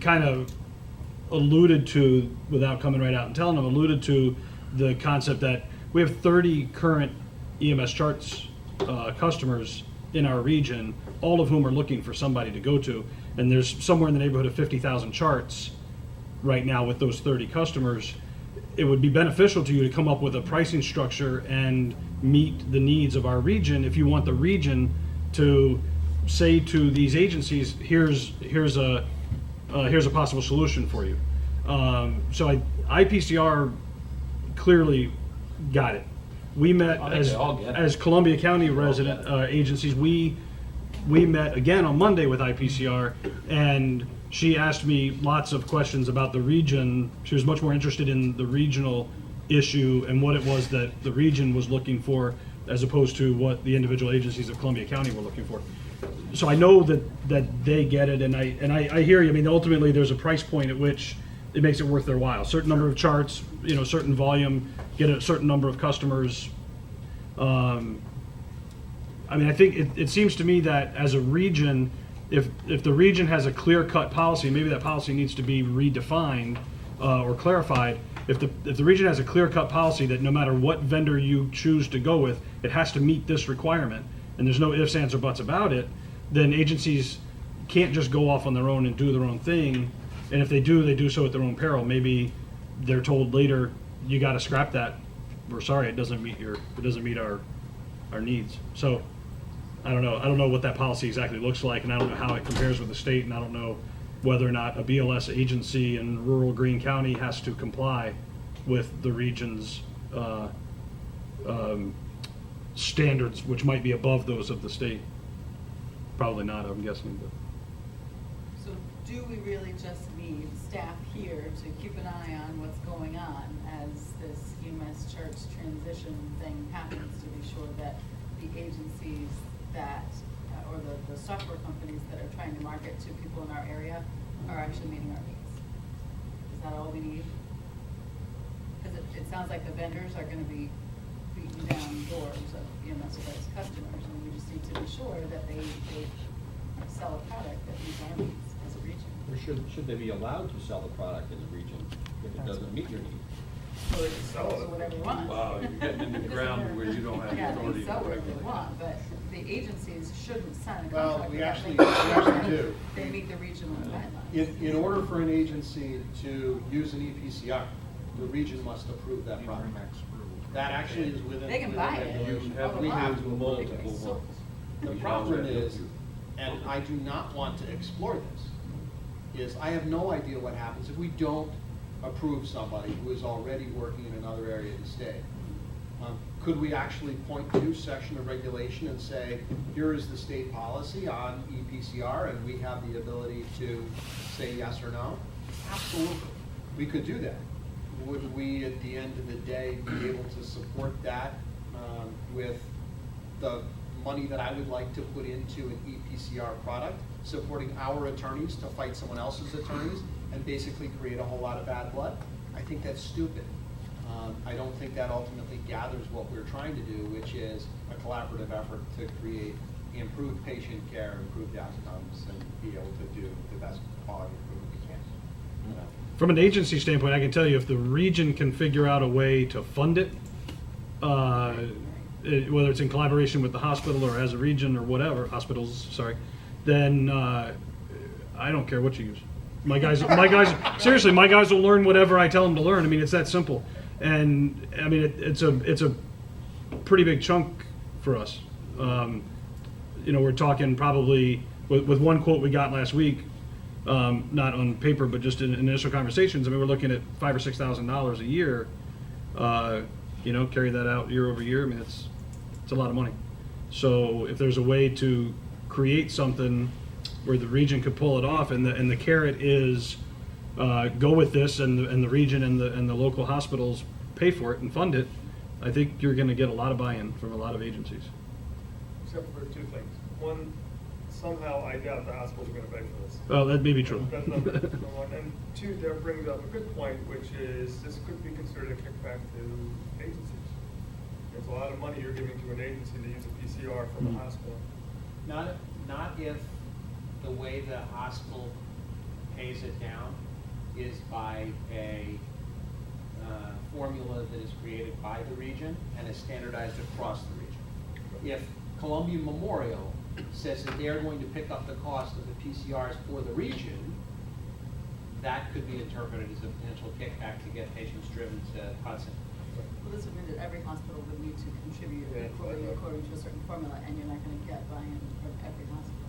[SPEAKER 2] kind of alluded to, without coming right out and telling them, alluded to the concept that we have 30 current EMS charts customers in our region, all of whom are looking for somebody to go to. And there's somewhere in the neighborhood of 50,000 charts right now with those 30 customers. It would be beneficial to you to come up with a pricing structure and meet the needs of our region if you want the region to say to these agencies, here's a possible solution for you. So IPCR clearly got it. We met
[SPEAKER 15] I think they all get it.
[SPEAKER 2] as Columbia County resident agencies. We met again on Monday with IPCR, and she asked me lots of questions about the region. She was much more interested in the regional issue and what it was that the region was looking for, as opposed to what the individual agencies of Columbia County were looking for. So I know that they get it, and I hear you. I mean, ultimately, there's a price point at which it makes it worth their while. Certain number of charts, certain volume, get a certain number of customers. I mean, I think it seems to me that as a region, if the region has a clear-cut policy, maybe that policy needs to be redefined or clarified. If the region has a clear-cut policy that no matter what vendor you choose to go with, it has to meet this requirement, and there's no ifs, ands, or buts about it, then agencies can't just go off on their own and do their own thing. And if they do so at their own peril. Maybe they're told later, you got to scrap that. We're sorry, it doesn't meet our needs. So I don't know what that policy exactly looks like, and I don't know how it compares with the state, and I don't know whether or not a BLS agency in rural Greene County has to comply with the region's standards, which might be above those of the state. Probably not, I'm guessing. But.
[SPEAKER 13] So do we really just need staff here to keep an eye on what's going on as this EMS charts transition thing happens, to be sure that the agencies that, or the software companies that are trying to market to people in our area are actually meeting our needs? Is that all we need? Because it sounds like the vendors are going to be beating down doors of EMS as customers, and we just need to be sure that they sell a product that meets our needs as a region.
[SPEAKER 12] Or should they be allowed to sell the product in the region if it doesn't meet your needs?
[SPEAKER 5] So they can sell
[SPEAKER 13] So whatever you want.
[SPEAKER 12] Wow, you're getting into the ground where you don't have
[SPEAKER 13] Yeah,
[SPEAKER 12] authority
[SPEAKER 13] they
[SPEAKER 12] to
[SPEAKER 13] sell
[SPEAKER 12] regulate.
[SPEAKER 13] whatever they want, but the agencies shouldn't sign a
[SPEAKER 1] Well,
[SPEAKER 13] contract.
[SPEAKER 1] we
[SPEAKER 13] without
[SPEAKER 1] actually-
[SPEAKER 13] making
[SPEAKER 1] we
[SPEAKER 13] sure
[SPEAKER 1] actually
[SPEAKER 13] that
[SPEAKER 1] do.
[SPEAKER 13] They meet the regional guidelines.
[SPEAKER 19] In order for an agency to use an EPCR, the region must approve that product. That actually is within.
[SPEAKER 13] They can buy it.
[SPEAKER 19] regulation.
[SPEAKER 13] You have
[SPEAKER 19] We have
[SPEAKER 13] to
[SPEAKER 19] multiple
[SPEAKER 13] So-
[SPEAKER 19] ones. The problem is, and I do not want to explore this, is I have no idea what happens if we don't approve somebody who is already working in another area of the state. Could we actually point to section of regulation and say, here is the state policy on EPCR, and we have the ability to say yes or no? Absolutely. We could do that. Would we, at the end of the day, be able to support that with the money that I would like to put into an EPCR product, supporting our attorneys to fight someone else's attorneys, and basically create a whole lot of bad blood? I think that's stupid. I don't think that ultimately gathers what we're trying to do, which is a collaborative effort to create improved patient care, improved outcomes, and be able to do the best quality improvement we can.
[SPEAKER 2] From an agency standpoint, I can tell you if the region can figure out a way to fund it, whether it's in collaboration with the hospital or as a region or whatever, hospitals, sorry, then I don't care what you use. My guys, seriously, my guys will learn whatever I tell them to learn. I mean, it's that simple. And I mean, it's a pretty big chunk for us. You know, we're talking probably with one quote we got last week, not on paper, but just in initial conversations. I mean, we're looking at $5,000 or $6,000 a year. You know, carry that out year over year. I mean, it's a lot of money. So if there's a way to create something where the region could pull it off, and the carrot is go with this, and the region and the local hospitals pay for it and fund it, I think you're going to get a lot of buy-in from a lot of agencies.
[SPEAKER 5] Except for two things. One, somehow I doubt the hospitals are gonna pay for this.
[SPEAKER 2] Oh, that may be true.
[SPEAKER 5] That's number one. And two, that brings up a good point, which is this could be considered a kickback to agencies. There's a lot of money you're giving to an agency to use a PCR from a hospital.
[SPEAKER 1] Not if the way the hospital pays it down is by a formula that is created by the region and is standardized across the region. If Columbia Memorial says that they are going to pick up the cost of the PCRs for the region, that could be interpreted as a potential kickback to get patients driven to Hudson.
[SPEAKER 13] Well, this would mean that every hospital would need to contribute equally according to a certain formula, and you're not gonna get buy-in from every hospital.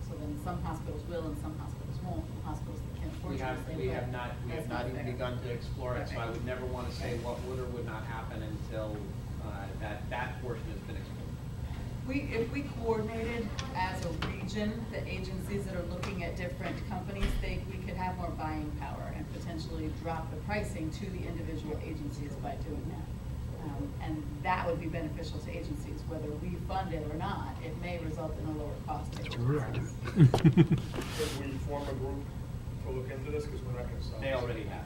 [SPEAKER 13] So then some hospitals will and some hospitals won't, and hospitals that can't afford
[SPEAKER 1] We
[SPEAKER 13] to.
[SPEAKER 1] have,
[SPEAKER 13] say,
[SPEAKER 1] we
[SPEAKER 13] well,
[SPEAKER 1] have not
[SPEAKER 13] that's
[SPEAKER 1] even
[SPEAKER 13] fair.
[SPEAKER 1] begun to explore it, so I would never want to say what would or would not happen until that portion has been explored.
[SPEAKER 13] If we coordinated as a region, the agencies that are looking at different companies, we could have more buying power and potentially drop the pricing to the individual agencies by doing that. And that would be beneficial to agencies, whether we fund it or not. It may result in a lower cost.
[SPEAKER 5] Could we form a group to look into this, because we're not gonna stop.
[SPEAKER 1] They already have.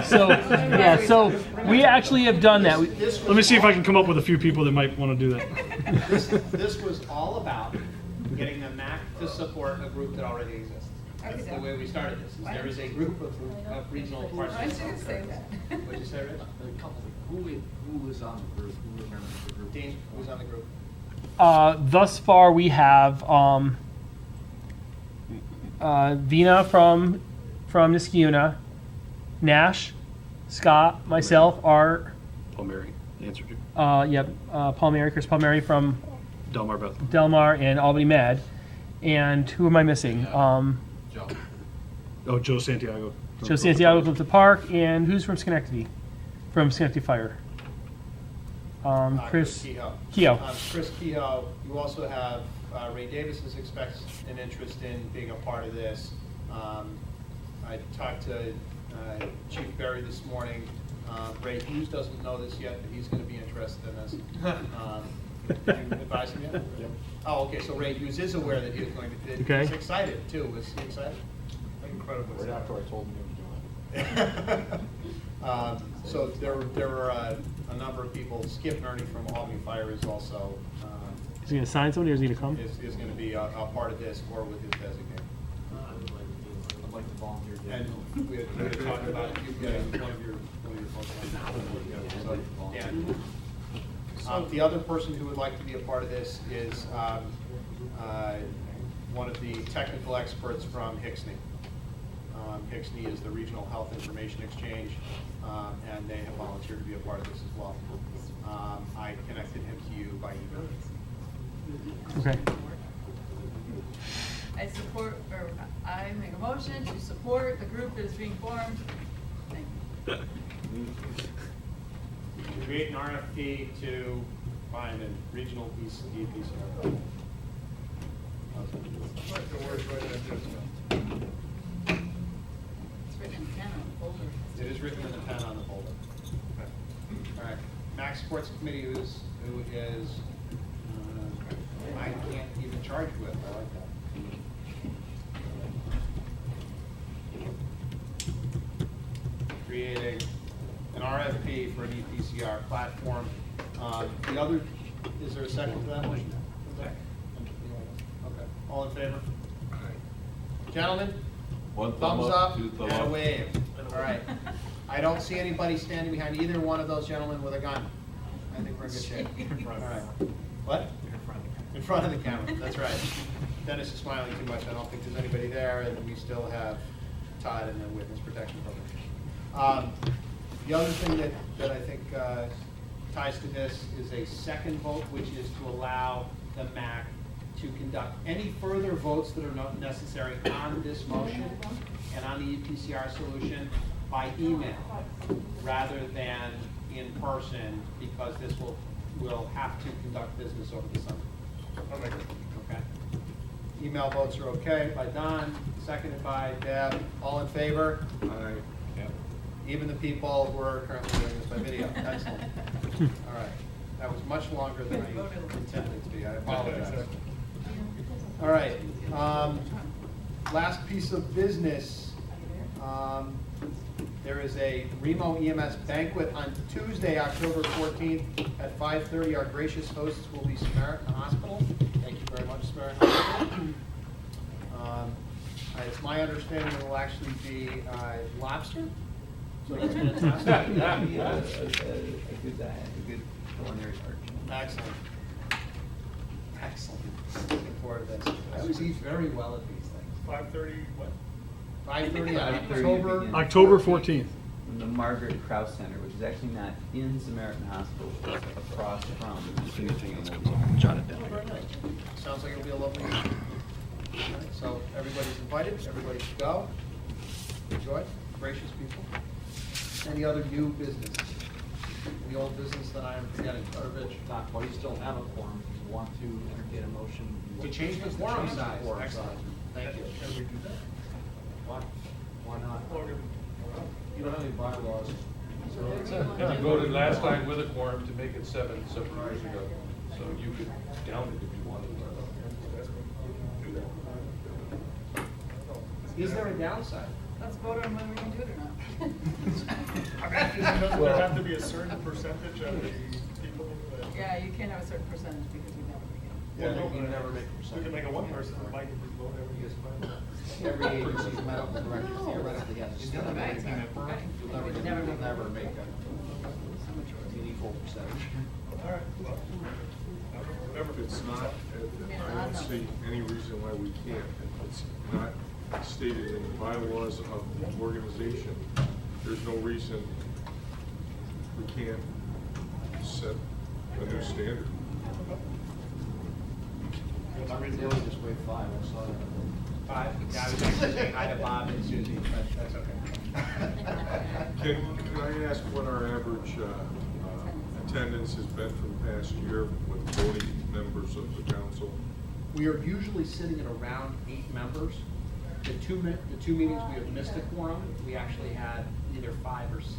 [SPEAKER 3] So, yeah, so we actually have done that.
[SPEAKER 2] Let me see if I can come up with a few people that might want to do that.
[SPEAKER 1] This was all about getting the MAC to support a group that already exists. That's the way we started this. Is there is a group of regional
[SPEAKER 13] Why
[SPEAKER 1] partners.
[SPEAKER 13] don't you say that?
[SPEAKER 1] What'd you say, Rich?
[SPEAKER 11] A couple things. Who is on the group? Who remembers the group?
[SPEAKER 1] Dean, who's on the group?
[SPEAKER 3] Thus far, we have Vina from Niskayuna, Nash, Scott, myself, Art.
[SPEAKER 2] Palmieri answered you.
[SPEAKER 3] Palmieri, Chris Palmieri from
[SPEAKER 2] Delmar Bethel.
[SPEAKER 3] Delmar and Albany Med. And who am I missing?
[SPEAKER 11] Joe.
[SPEAKER 2] Oh, Joe Santiago.
[SPEAKER 3] Joe Santiago from the park, and who's from Schenectady? From Schenectady Fire. Chris Kehoe.
[SPEAKER 1] Chris Kehoe. You also have Ray Davis has expressed an interest in being a part of this. I talked to Chief Berry this morning. Ray Hughes doesn't know this yet, but he's going to be interested in this. Did you advise him yet?
[SPEAKER 2] Yep.
[SPEAKER 1] Oh, okay, so Ray Hughes is aware that he was going to,
[SPEAKER 3] Okay.
[SPEAKER 1] he's excited too. Was he excited?
[SPEAKER 5] Incredible.
[SPEAKER 15] Right after I told him he was doing it.
[SPEAKER 1] So there were a number of people. Skip Nerney from Albany Fire is also
[SPEAKER 3] Is he going to sign somebody or is he going to come?
[SPEAKER 1] is going to be a part of this or with his designate.
[SPEAKER 11] I'd like to volunteer.
[SPEAKER 1] And we had talked about you getting one of your folks on. So, yeah. The other person who would like to be a part of this is one of the technical experts from Hixney. Hixney is the Regional Health Information Exchange, and they have volunteered to be a part of this as well. I connected him to you by email.
[SPEAKER 3] Okay.
[SPEAKER 13] I make a motion to support the group that is being formed. Thank you.
[SPEAKER 1] Create an RFP to find a regional EPCR.
[SPEAKER 13] It's written in pen on the folder.
[SPEAKER 1] It is written in the pen on the folder. All right, Max Sports Committee, who is, I can't even charge with, I like that. Creating an RFP for an EPCR platform. The other, is there a second to that motion? Okay, all in favor? Gentlemen?
[SPEAKER 7] One
[SPEAKER 1] Thumbs up
[SPEAKER 7] two thumb
[SPEAKER 1] and a
[SPEAKER 7] up.
[SPEAKER 1] wave. All right. I don't see anybody standing behind either one of those gentlemen with a gun. I think we're in good shape. All right. What? In front of the camera, that's right. Dennis is smiling too much. I don't think there's anybody there, and we still have Todd in the witness protection program. The other thing that I think ties to this is a second vote, which is to allow the MAC to conduct any further votes that are not necessary on this motion and on the EPCR solution by email rather than in person, because this will have to conduct business over the summer. Okay. Email votes are okay by Don, seconded by Deb. All in favor?
[SPEAKER 16] Aye.
[SPEAKER 1] Even the people who are currently doing this by video. Excellent. All right. That was much longer than I intended it to be. I apologize. All right. Last piece of business. There is a Remo EMS banquet on Tuesday, October 14th at 5:30. Our gracious hosts will be Samaritan Hospital. Thank you very much, Samaritan Hospital. It's my understanding it will actually be lobster. So that's fantastic.
[SPEAKER 10] That'd be a good culinary art.
[SPEAKER 1] Excellent. Excellent. Looking forward to this. I always eat very well at these things.
[SPEAKER 5] 5:30, what?
[SPEAKER 1] 5:30 on
[SPEAKER 10] 5:30
[SPEAKER 2] October 14th.
[SPEAKER 10] From the Margaret Krause Center, which is actually not in Samaritan Hospital, it's across from.
[SPEAKER 2] Jot it down.
[SPEAKER 1] Oh, very nice. Sounds like it'll be a lovely evening. All right, so everybody's invited, everybody should go. Enjoy, gracious people. Any other new business? Any old business that I am forgetting? Rich?
[SPEAKER 11] Not, while you still have a quorum, if you want to entertain a motion.
[SPEAKER 1] To change the quorum size. Excellent. Thank you.
[SPEAKER 5] Can we do that?
[SPEAKER 11] Why not? You don't have any bylaws.
[SPEAKER 15] And you voted last time with a quorum to make it seven years ago, so you could down it if you wanted.
[SPEAKER 1] Is there a downside?
[SPEAKER 13] Let's vote on whether we can do it or not.
[SPEAKER 5] Doesn't there have to be a certain percentage of the people?
[SPEAKER 13] Yeah, you can't have a certain percentage because we never begin.
[SPEAKER 1] Yeah, you never make a
[SPEAKER 5] We
[SPEAKER 1] percentage.
[SPEAKER 5] can make a one person, that might just vote every year's
[SPEAKER 1] Every agency's medical director theoretically has a standard. You'll never make a meaningful percentage.
[SPEAKER 5] All right, well, whatever.
[SPEAKER 16] It's not, I don't see any reason why we can't. It's not stated in the bylaws of the organization. There's no reason we can't set a new standard.
[SPEAKER 1] I mean, they only just wait 5, I saw that. 5? Yeah, I was actually saying hi to Bob and Susie, but that's okay.
[SPEAKER 16] Can I ask what our average attendance has been for the past year with voting members of the council?
[SPEAKER 1] We are usually sitting at around 8 members. The two meetings we have missed a quorum, we actually had either 5 or 6.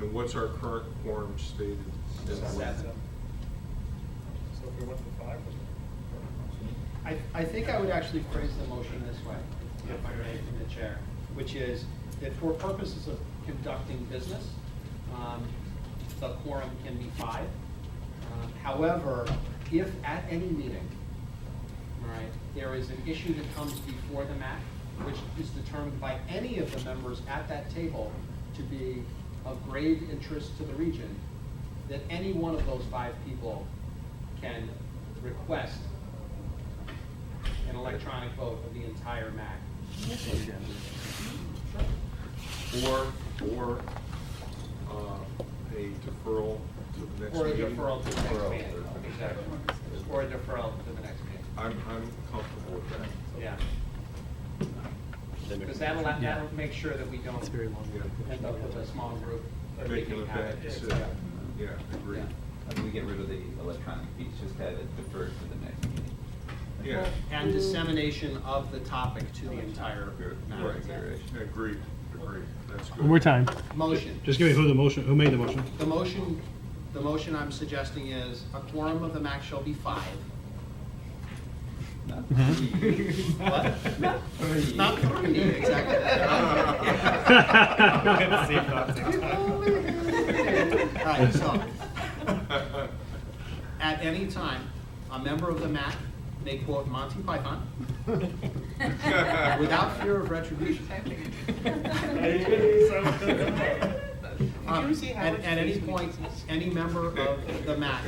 [SPEAKER 16] And what's our current quorum stated?
[SPEAKER 1] 7.
[SPEAKER 5] So if we went for 5,
[SPEAKER 1] I think I would actually phrase the motion this way, if I may, from the chair, which is that for purposes of conducting business, the quorum can be 5. However, if at any meeting, right, there is an issue that comes before the MAC, which is determined by any of the members at that table to be of grave interest to the region, that any one of those 5 people can request an electronic vote of the entire MAC.
[SPEAKER 16] Or a deferral to the next
[SPEAKER 1] Or a
[SPEAKER 16] meeting.
[SPEAKER 1] deferral to the next meeting, exactly. Or a deferral to the next meeting.
[SPEAKER 16] I'm comfortable with that.
[SPEAKER 1] Yeah. Because that'll make sure that we don't end up with a small group
[SPEAKER 16] Making a
[SPEAKER 1] wreaking
[SPEAKER 16] bad
[SPEAKER 1] havoc.
[SPEAKER 16] decision. Yeah, agreed.
[SPEAKER 10] How do we get rid of the electronic piece, just have it deferred to the next meeting?
[SPEAKER 16] Yeah.
[SPEAKER 1] And dissemination of the topic to the entire MAC.
[SPEAKER 16] Right. Agreed, that's good.
[SPEAKER 3] One more time.
[SPEAKER 1] Motion.
[SPEAKER 2] Just give me who made the motion.
[SPEAKER 1] The motion I'm suggesting is a quorum of the MAC shall be 5.
[SPEAKER 10] Not
[SPEAKER 1] What?
[SPEAKER 10] Not three.
[SPEAKER 1] Not 3, exactly. All right, so, at any time, a member of the MAC may quote Monty Python without fear of retribution. At any point, any member of the MAC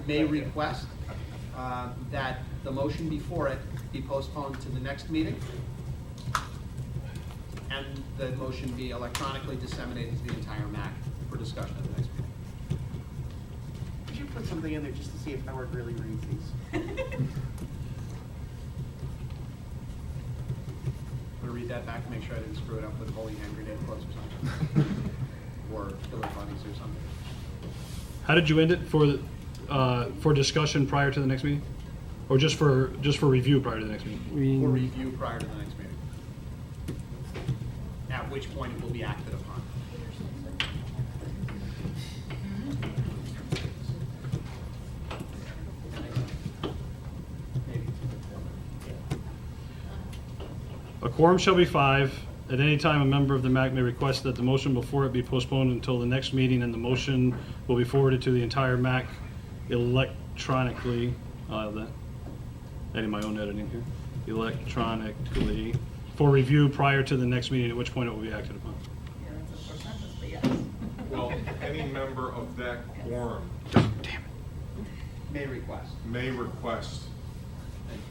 [SPEAKER 1] may request that the motion before it be postponed to the next meeting, and the motion be electronically disseminated to the entire MAC for discussion at the next meeting.
[SPEAKER 9] Could you put something in there just to see if Howard really reads these?
[SPEAKER 1] I'm gonna read that back to make sure I didn't screw it up with bowling hand grenade quotes or something. Or killer bunnies or something.
[SPEAKER 2] How did you end it for discussion prior to the next meeting? Or just for review prior to the next meeting?
[SPEAKER 1] For review prior to the next meeting. At which point it will be acted upon.
[SPEAKER 2] A quorum shall be 5. At any time, a member of the MAC may request that the motion before it be postponed until the next meeting, and the motion will be forwarded to the entire MAC electronically. Adding my own editing here. Electronically for review prior to the next meeting, at which point it will be acted upon.
[SPEAKER 13] Yeah, that's a sentence, but yes.
[SPEAKER 16] Well, any member of that quorum
[SPEAKER 1] May request.
[SPEAKER 16] may request,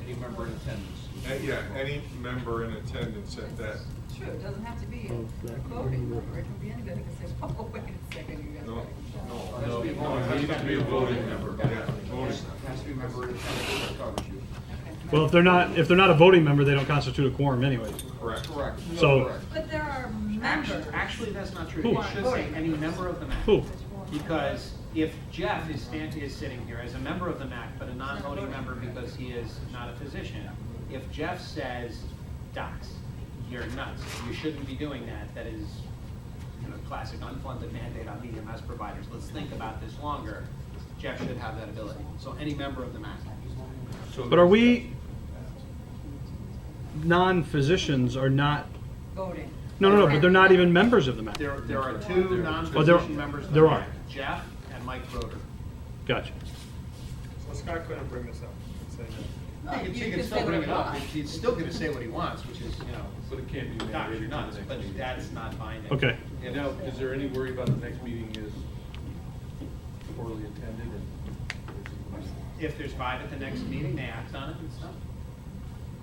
[SPEAKER 11] Any member in attendance.
[SPEAKER 16] yeah, any member in attendance at that.
[SPEAKER 13] True, it doesn't have to be a voting member, it can be anybody who says, oh, wait a second, you guys.
[SPEAKER 16] No,
[SPEAKER 1] No,
[SPEAKER 16] it needs to be a voting member. Yeah, voting.
[SPEAKER 1] Has to be a member of the attendance that covers you.
[SPEAKER 2] Well, if they're not a voting member, they don't constitute a quorum anyway.
[SPEAKER 16] Correct.
[SPEAKER 1] Correct.
[SPEAKER 2] So,
[SPEAKER 13] But there are members.
[SPEAKER 1] Actually, that's not true.
[SPEAKER 2] Who?
[SPEAKER 1] It should say any member of the MAC.
[SPEAKER 2] Who?
[SPEAKER 1] Because if Jeff is sitting here as a member of the MAC, but a non-voting member because he is not a physician, if Jeff says, docs, you're nuts, you shouldn't be doing that, that is, classic unfunded mandate on EMS providers, let's think about this longer, Jeff should have that ability. So any member of the MAC.
[SPEAKER 2] but are we, non-physicians are not,
[SPEAKER 13] Voting.
[SPEAKER 2] no, but they're not even members of the MAC.
[SPEAKER 1] There are 2
[SPEAKER 2] Oh, there-
[SPEAKER 1] non-physician members of the
[SPEAKER 2] there
[SPEAKER 1] MAC,
[SPEAKER 2] are.
[SPEAKER 1] Jeff and Mike Broder.
[SPEAKER 2] Gotcha.
[SPEAKER 5] So Scott couldn't bring this up. Saying that.
[SPEAKER 1] He can still bring it up, he's still gonna say what he wants, which is,
[SPEAKER 12] But it can't be
[SPEAKER 1] docs,
[SPEAKER 12] mandated
[SPEAKER 1] you're
[SPEAKER 12] to
[SPEAKER 1] nuts,
[SPEAKER 12] the
[SPEAKER 1] but
[SPEAKER 12] next meeting.
[SPEAKER 1] that's not binding.
[SPEAKER 2] Okay.
[SPEAKER 1] If-
[SPEAKER 12] Now, is there any worry about the next meeting is poorly attended and?
[SPEAKER 1] If there's 5 at the next meeting, they act on it and stuff.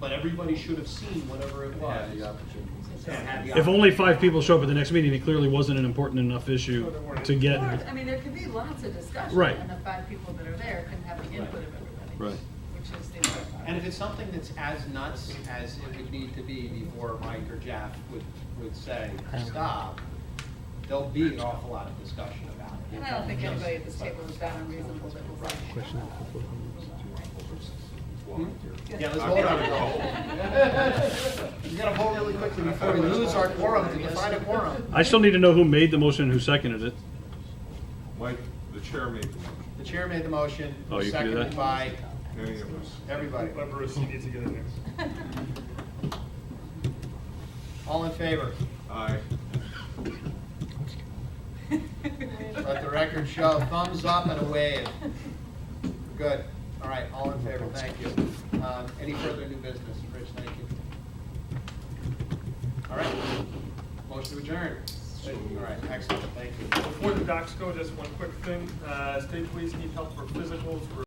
[SPEAKER 1] But everybody should have seen whatever it was.
[SPEAKER 12] Had the opportunity.
[SPEAKER 1] And had the
[SPEAKER 2] If only 5 people show up at the next meeting, it clearly wasn't an important enough issue to get.
[SPEAKER 13] Or, I mean, there could be lots of discussion.
[SPEAKER 2] Right.
[SPEAKER 13] And the 5 people that are there can have the input of everybody.
[SPEAKER 2] Right.
[SPEAKER 13] Which is the important part.
[SPEAKER 1] And if it's something that's as nuts as it would need to be before Mike or Jeff would say, stop, there'll be an awful lot of discussion about it.
[SPEAKER 13] And I don't think anybody at this table is that unreasonable that will rush.
[SPEAKER 1] Yeah, let's vote on it. We gotta vote really quickly before we lose our quorum to define a quorum.
[SPEAKER 2] I still need to know who made the motion and who seconded it.
[SPEAKER 16] Mike, the chair made the motion.
[SPEAKER 1] The chair made the motion,
[SPEAKER 2] Oh, you can do
[SPEAKER 1] seconded
[SPEAKER 2] that?
[SPEAKER 1] by
[SPEAKER 16] Any of us.
[SPEAKER 1] everybody.
[SPEAKER 5] Whoever is, he needs to get in there.
[SPEAKER 1] All in favor?
[SPEAKER 16] Aye.
[SPEAKER 1] Let the record show, thumbs up and a wave. Good. All right, all in favor, thank you. Any further new business? Rich, thank you. All right, motion to adjourn. All right, excellent, thank you.
[SPEAKER 5] Before the docs go, just one quick thing. State police need help for physicals for